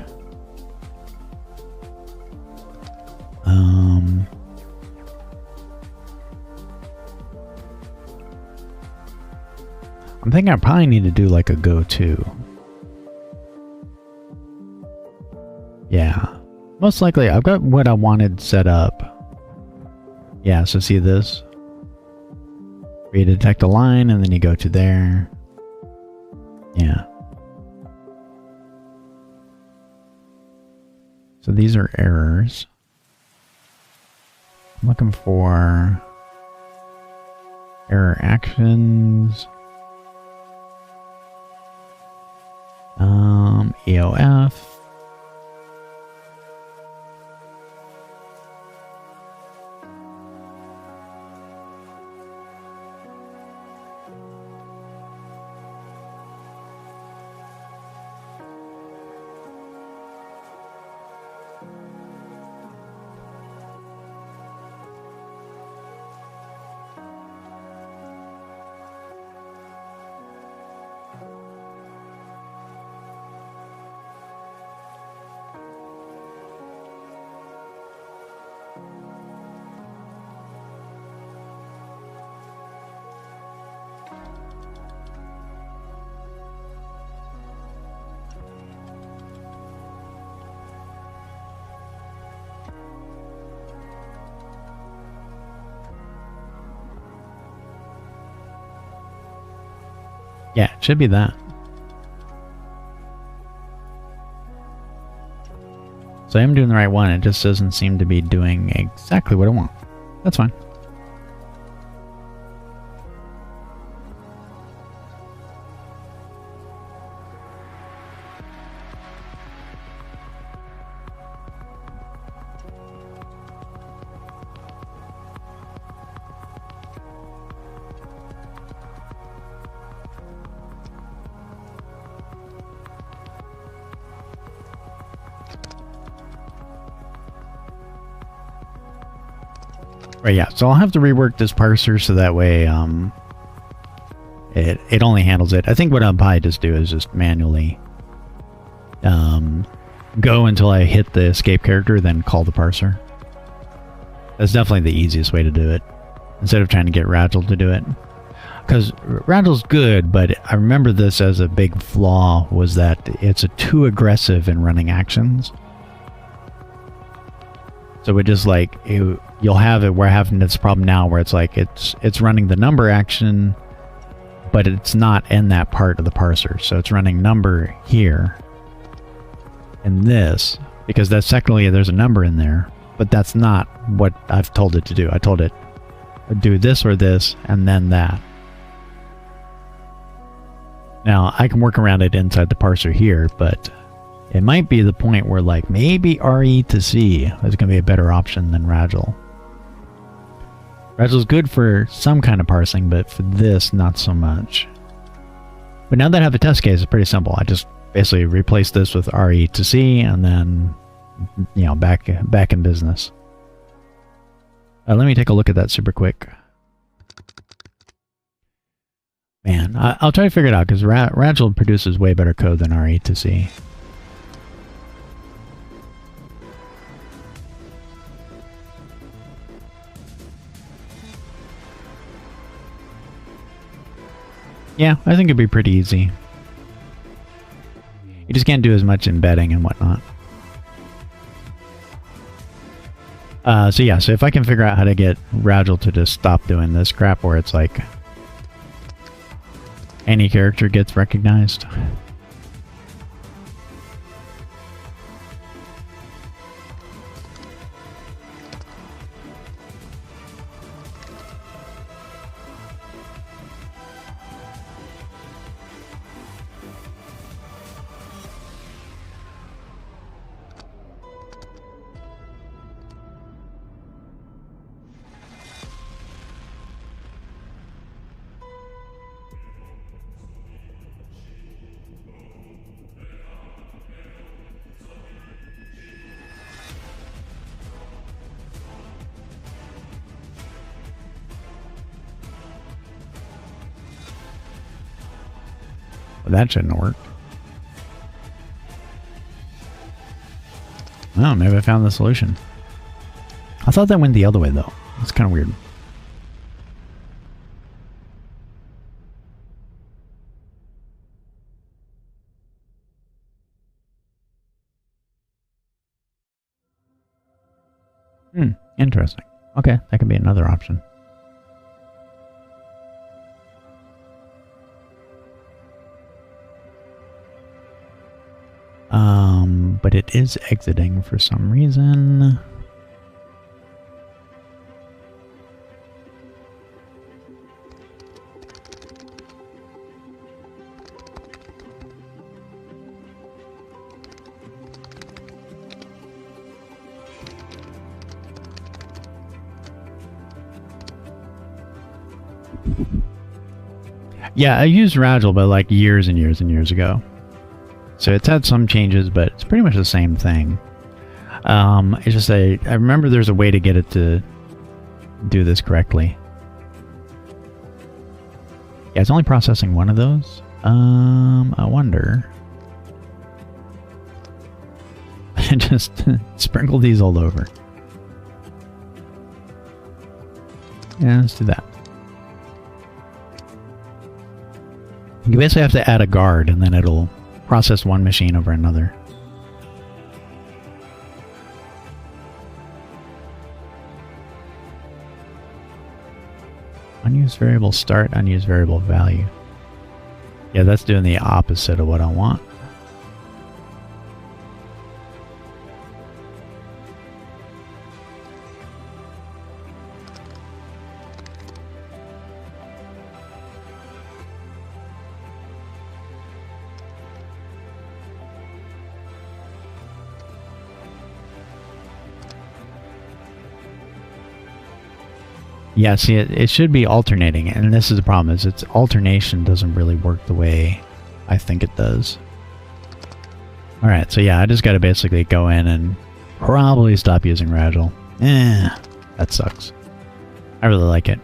I'm thinking I probably need to do like a go-to. Yeah. Most likely, I've got what I wanted set up. Yeah, so see this? Where you detect a line and then you go to there. Yeah. So these are errors. I'm looking for error actions. EOF. Yeah, it should be that. So I am doing the right one, it just doesn't seem to be doing exactly what I want. That's fine. Right, yeah, so I'll have to rework this parser so that way it only handles it. I think what I'll probably just do is just manually go until I hit the escape character, then call the parser. That's definitely the easiest way to do it, instead of trying to get Ragil to do it. Because Ragil's good, but I remember this as a big flaw, was that it's too aggressive in running actions. So it just like, you'll have it where I have this problem now where it's like, it's running the number action, but it's not in that part of the parser. So it's running number here and this, because that's technically there's a number in there, but that's not what I've told it to do. I told it do this or this and then that. Now I can work around it inside the parser here, but it might be the point where like maybe RE to C is going to be a better option than Ragil. Ragil's good for some kind of parsing, but for this, not so much. But now that I have a test case, it's pretty simple. I just basically replace this with RE to C and then, you know, back in business. Let me take a look at that super quick. Man, I'll try to figure it out because Ragil produces way better code than RE to C. Yeah, I think it'd be pretty easy. You just can't do as much embedding and whatnot. So yeah, so if I can figure out how to get Ragil to just stop doing this crap where it's like any character gets recognized. Well, that shouldn't have worked. Oh, maybe I found the solution. I thought that went the other way, though. It's kind of weird. Interesting. Okay, that could be another option. But it is exiting for some reason. Yeah, I used Ragil, but like years and years and years ago. So it's had some changes, but it's pretty much the same thing. It's just I remember there's a way to get it to do this correctly. Yeah, it's only processing one of those. I wonder. I just sprinkle these all over. Yeah, let's do that. You basically have to add a guard, and then it'll process one machine over another. Unused variable start, unused variable value. Yeah, that's doing the opposite of what I want. Yeah, see, it should be alternating, and this is the problem, is its alternation doesn't really work the way I think it does. Alright, so yeah, I just gotta basically go in and probably stop using Ragil. That sucks. I really like it.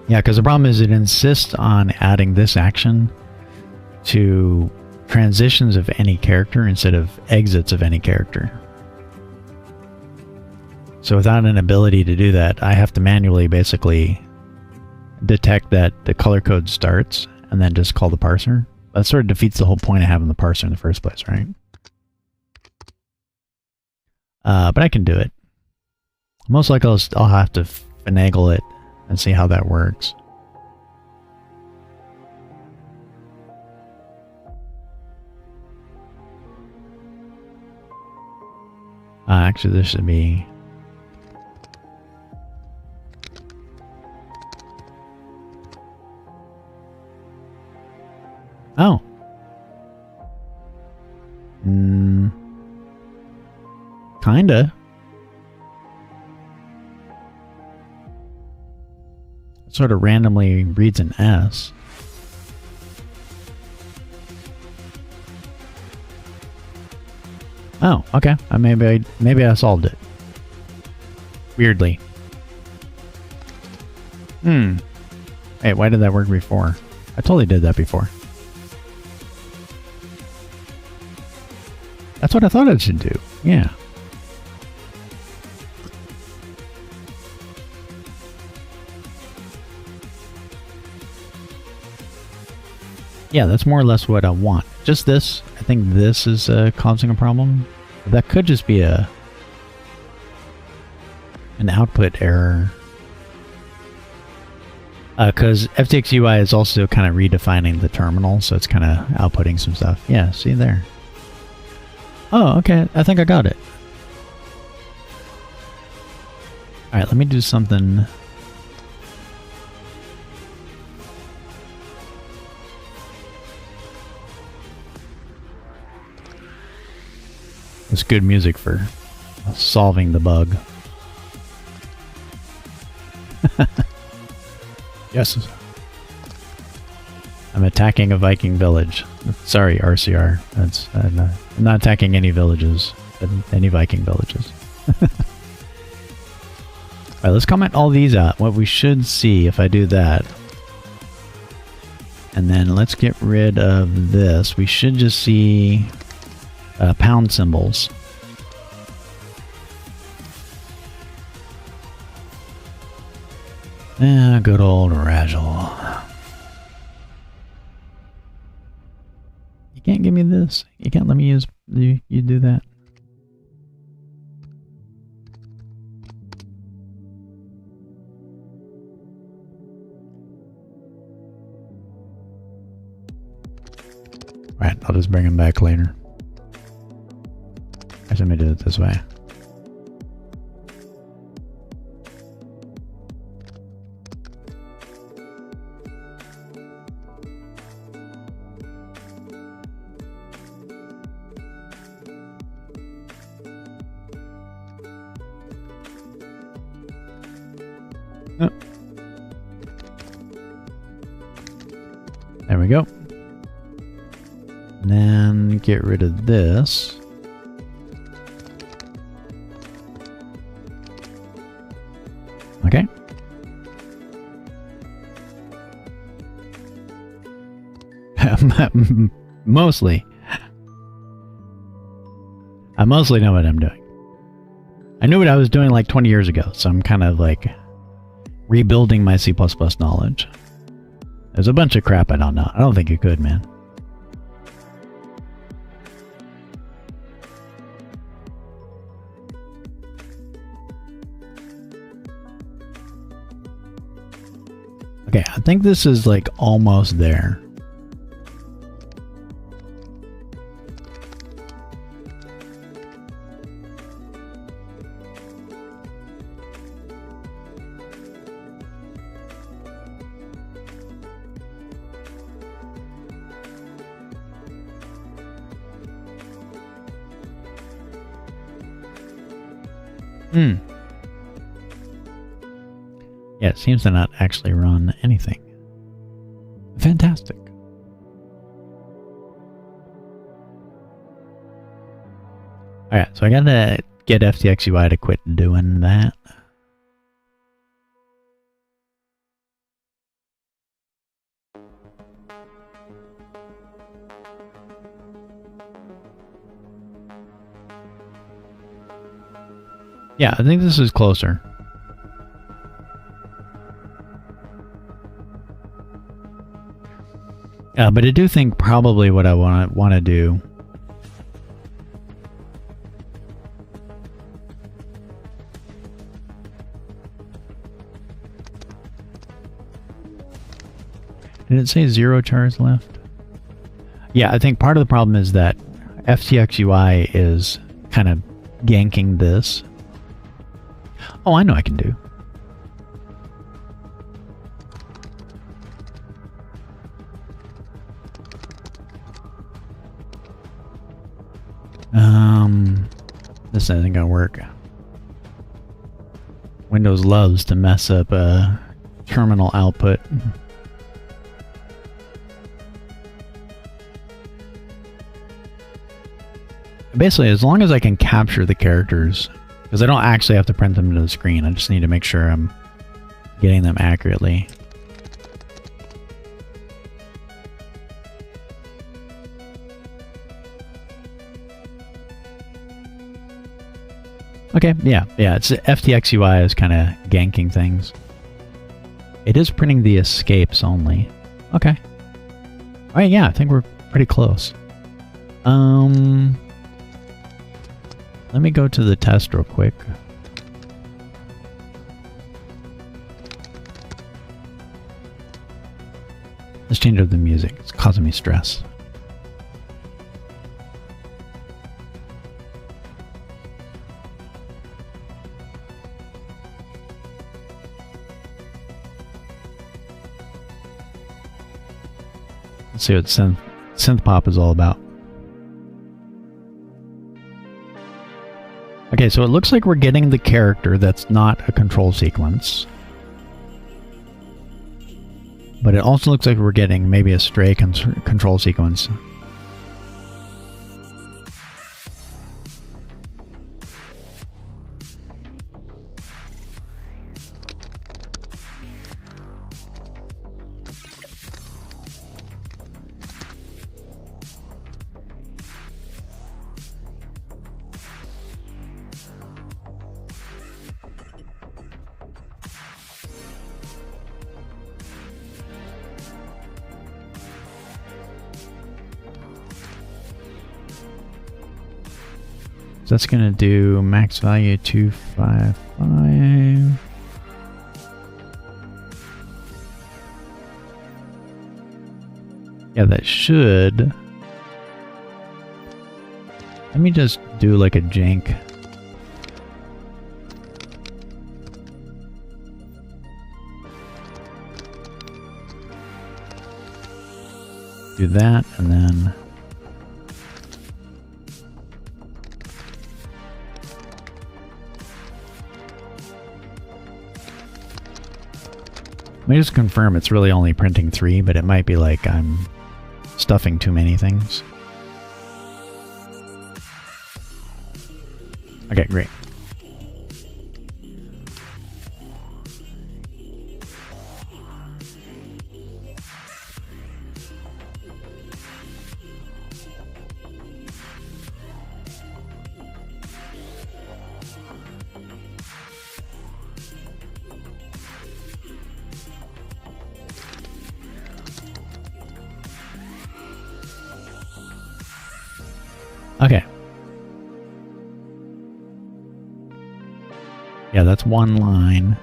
Yeah, because the problem is it insists on adding this action to transitions of any character instead of exits of any character. So without an ability to do that, I have to manually basically detect that the color code starts and then just call the parser. That sort of defeats the whole point of having the parser in the first place, right? But I can do it. Most likely I'll have to finagle it and see how that works. Actually, this should be... Oh. Kinda. It sort of randomly reads an S. Oh, okay. Maybe I solved it. Weirdly. Hey, why did that work before? I totally did that before. That's what I thought it should do. Yeah. Yeah, that's more or less what I want. It's just this. I think this is causing a problem. That could just be an output error. Because FTX UI is also kind of redefining the terminal, so it's kind of outputting some stuff. Yeah, see there. Oh, okay. I think I got it. All right, let me do something. It's good music for solving the bug. Yes. I'm attacking a Viking village. Sorry, RCR. That's I'm not attacking any villages, but any Viking villages. Alright, let's comment all these out. What we should see if I do that. And then let's get rid of this. We should just see pound symbols. Good old Rajal. You can't give me this. You can't let me use you do that. Right, I'll just bring him back later. Let me do it this way. Oh. There we go. And then get rid of this. Okay. Mostly. I mostly know what I'm doing. I knew what I was doing like 20 years ago, so I'm kind of like rebuilding my C++ knowledge. There's a bunch of crap I don't know. I don't think you could, man. Okay, I think this is like almost there. Yeah, it seems to not actually run anything. Fantastic. Alright, so I gotta get FTX UI to quit doing that. Yeah, I think this is closer. But I do think probably what I want to do Did it say 0 chars left? Yeah, I think part of the problem is that FTX UI is kind of ganking this. Oh, I know I can do. This isn't gonna work. Windows loves to mess up terminal output. Basically, as long as I can capture the characters, because I don't actually have to print them to the screen, I just need to make sure I'm getting them accurately. Okay, yeah, it's FTX UI is kind of ganking things. It is printing the escapes only. Okay. Alright, yeah, I think we're pretty close. Let me go to the test real quick. Let's change up the music. It's causing me stress. Let's see what synth pop is all about. Okay, so it looks like we're getting the character that's not a control sequence. But it also looks like we're getting maybe a stray control sequence. So that's going to do max value 255. Yeah, that should. Let me just do like a jank. Do that and then. Let me just confirm it's really only printing 3, but it might be like I'm stuffing too many things. Okay, great. Okay. Yeah, that's one line.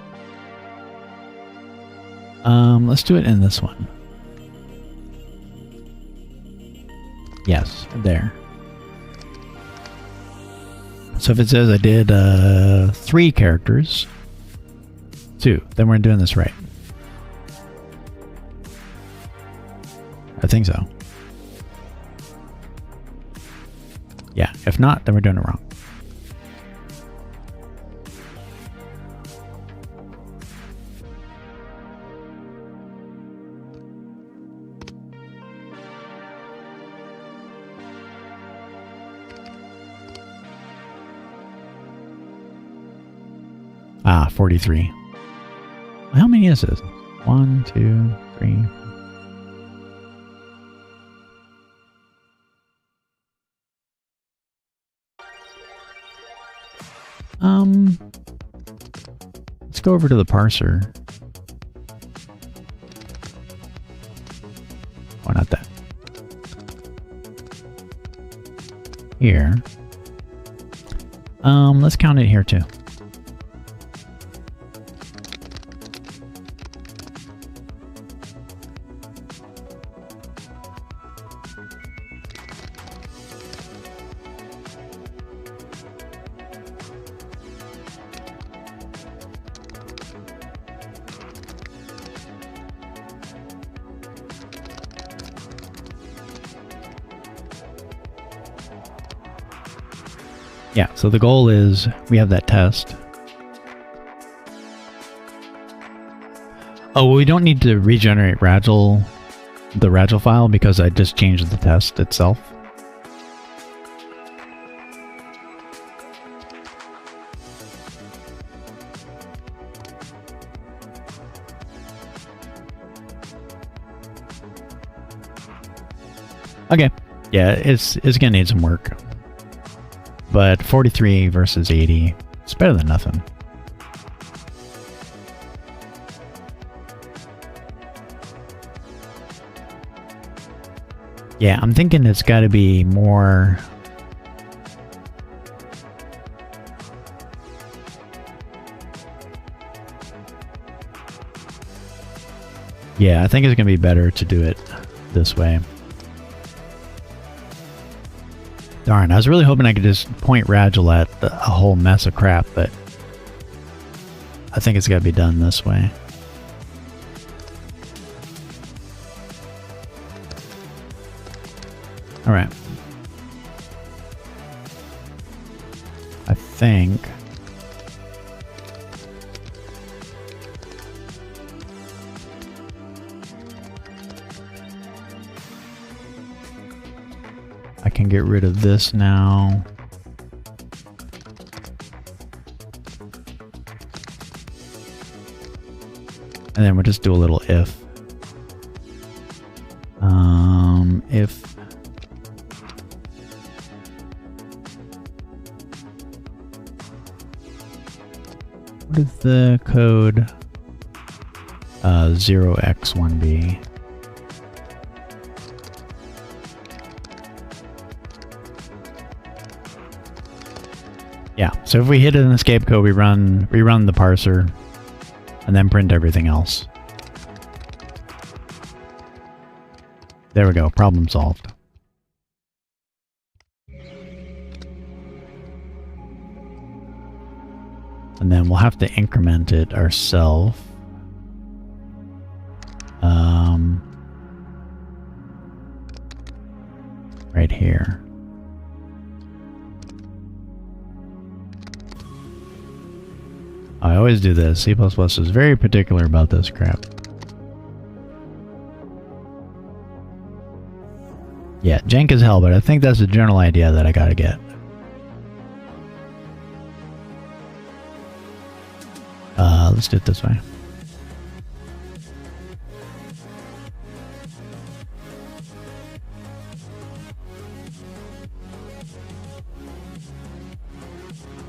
Let's do it in this one. Yes, there. So if it says I did 3 characters, 2, then we're doing this right. I think so. Yeah, if not, then we're doing it wrong. Ah, 43. How many is this? 1, 2, 3. Let's go over to the parser. Why not that? Here. Let's count it here too. Yeah, so the goal is we have that test. Oh, well, we don't need to regenerate the Ragel file because I just changed the test itself. Okay, yeah, it's gonna need some work. But 43 versus 80, it's better than nothing. Yeah, I'm thinking it's got to be more... Yeah, I think it's going to be better to do it this way. Darn, I was really hoping I could just point Ragel at a whole mess of crap, but I think it's got to be done this way. All right. I think... I can get rid of this now. And then we'll just do a little if. If what is the code? 0x1b. Yeah, so if we hit an escape code, we run the parser, and then print everything else. There we go, problem solved. And then we'll have to increment it ourselves. Right here. I always do this. C++ is very particular about this crap. Yeah, jank as hell, but I think that's the general idea that I gotta get. Let's do it this way.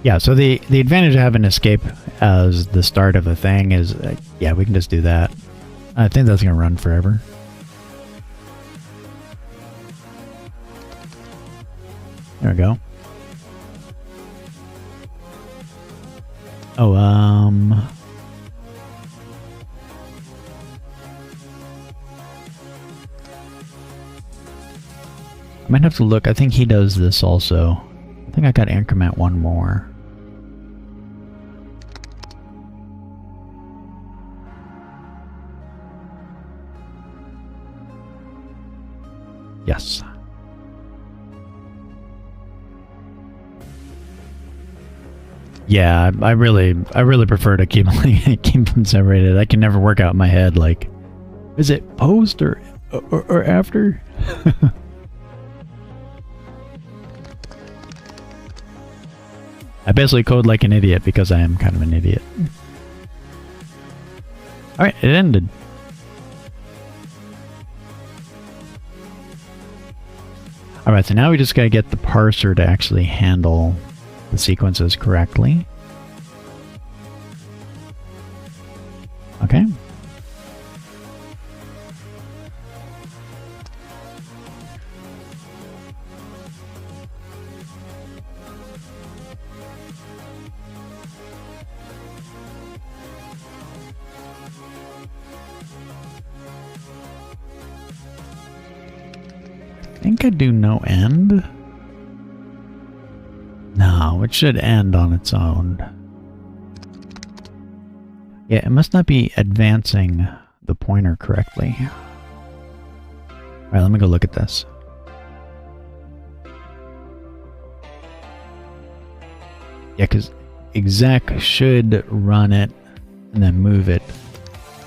Yeah, so the advantage of having escape as the start of a thing is, yeah, we can just do that. I think that's going to run forever. There we go. Oh, I might have to look. I think he does this also. I think I got to increment one more. Yes. Yeah, I really prefer to keep keep them separated. I can never work out in my head, like, is it post or after? I basically code like an idiot because I am kind of an idiot. Alright, it ended. Alright, so now we just gotta get the parser to actually handle the sequences correctly. Okay. I think I do no end. No, it should end on its own. Yeah, it must not be advancing the pointer correctly. Alright, let me go look at this. Yeah, because exec should run it and then move it.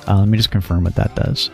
Let me just confirm what that does.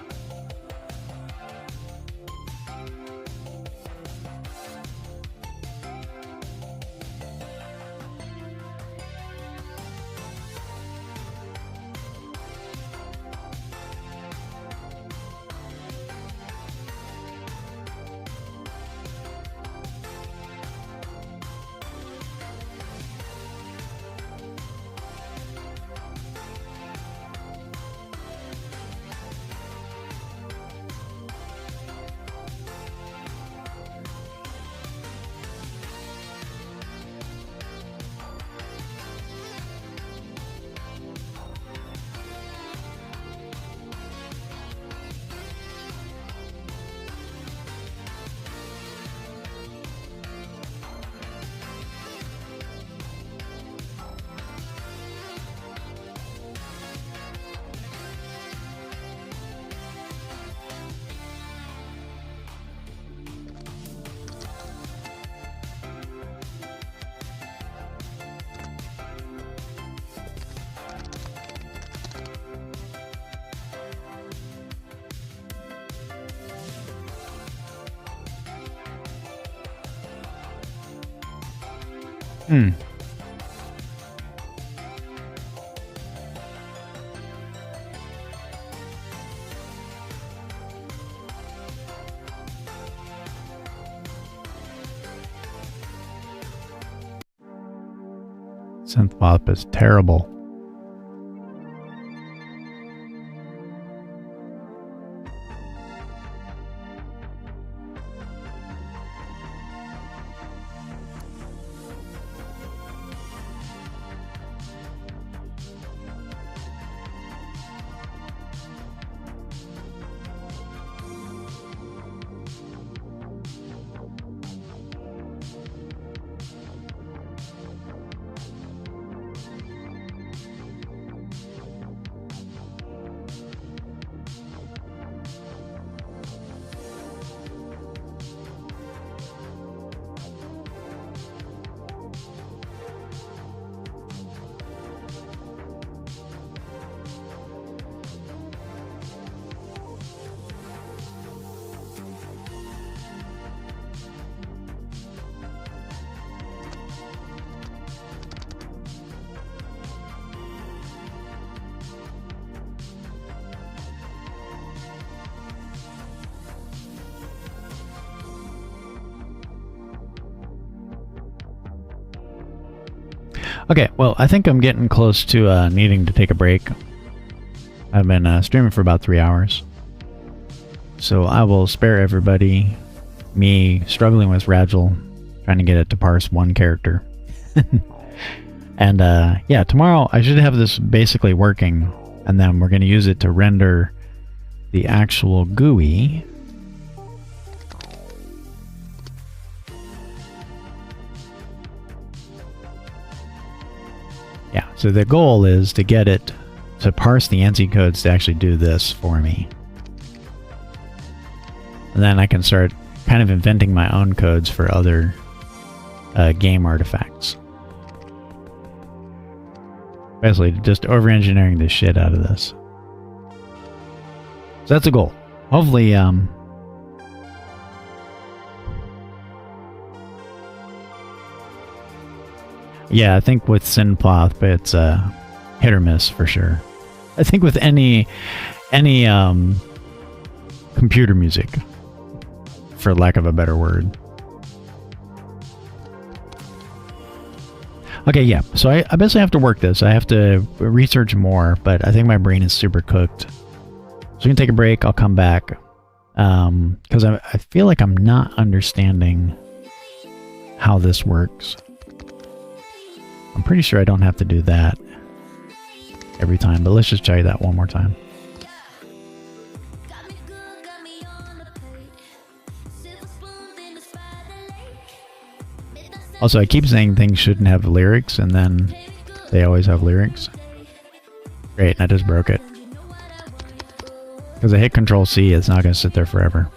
Hmm. Synth pop is terrible. Okay, well, I think I'm getting close to needing to take a break. I've been streaming for about 3 hours. So I will spare everybody me struggling with Ragil, trying to get it to parse one character. And yeah, tomorrow I should have this basically working, and then we're going to use it to render the actual GUI. Yeah, so the goal is to get it to parse the ANSI codes to actually do this for me. And then I can start kind of inventing my own codes for other game artifacts. Basically, just over-engineering the shit out of this. So that's a goal. Hopefully, yeah, I think with Synthploth, it's hit or miss for sure. I think with any computer music, for lack of a better word. Okay, yeah, so I basically have to work this. I have to research more, but I think my brain is super cooked. So we can take a break, I'll come back. Because I feel like I'm not understanding how this works. I'm pretty sure I don't have to do that every time, but let's just try that one more time. Also, I keep saying things shouldn't have lyrics, and then they always have lyrics. Great, and I just broke it. Because I hit Control C, it's not going to sit there forever.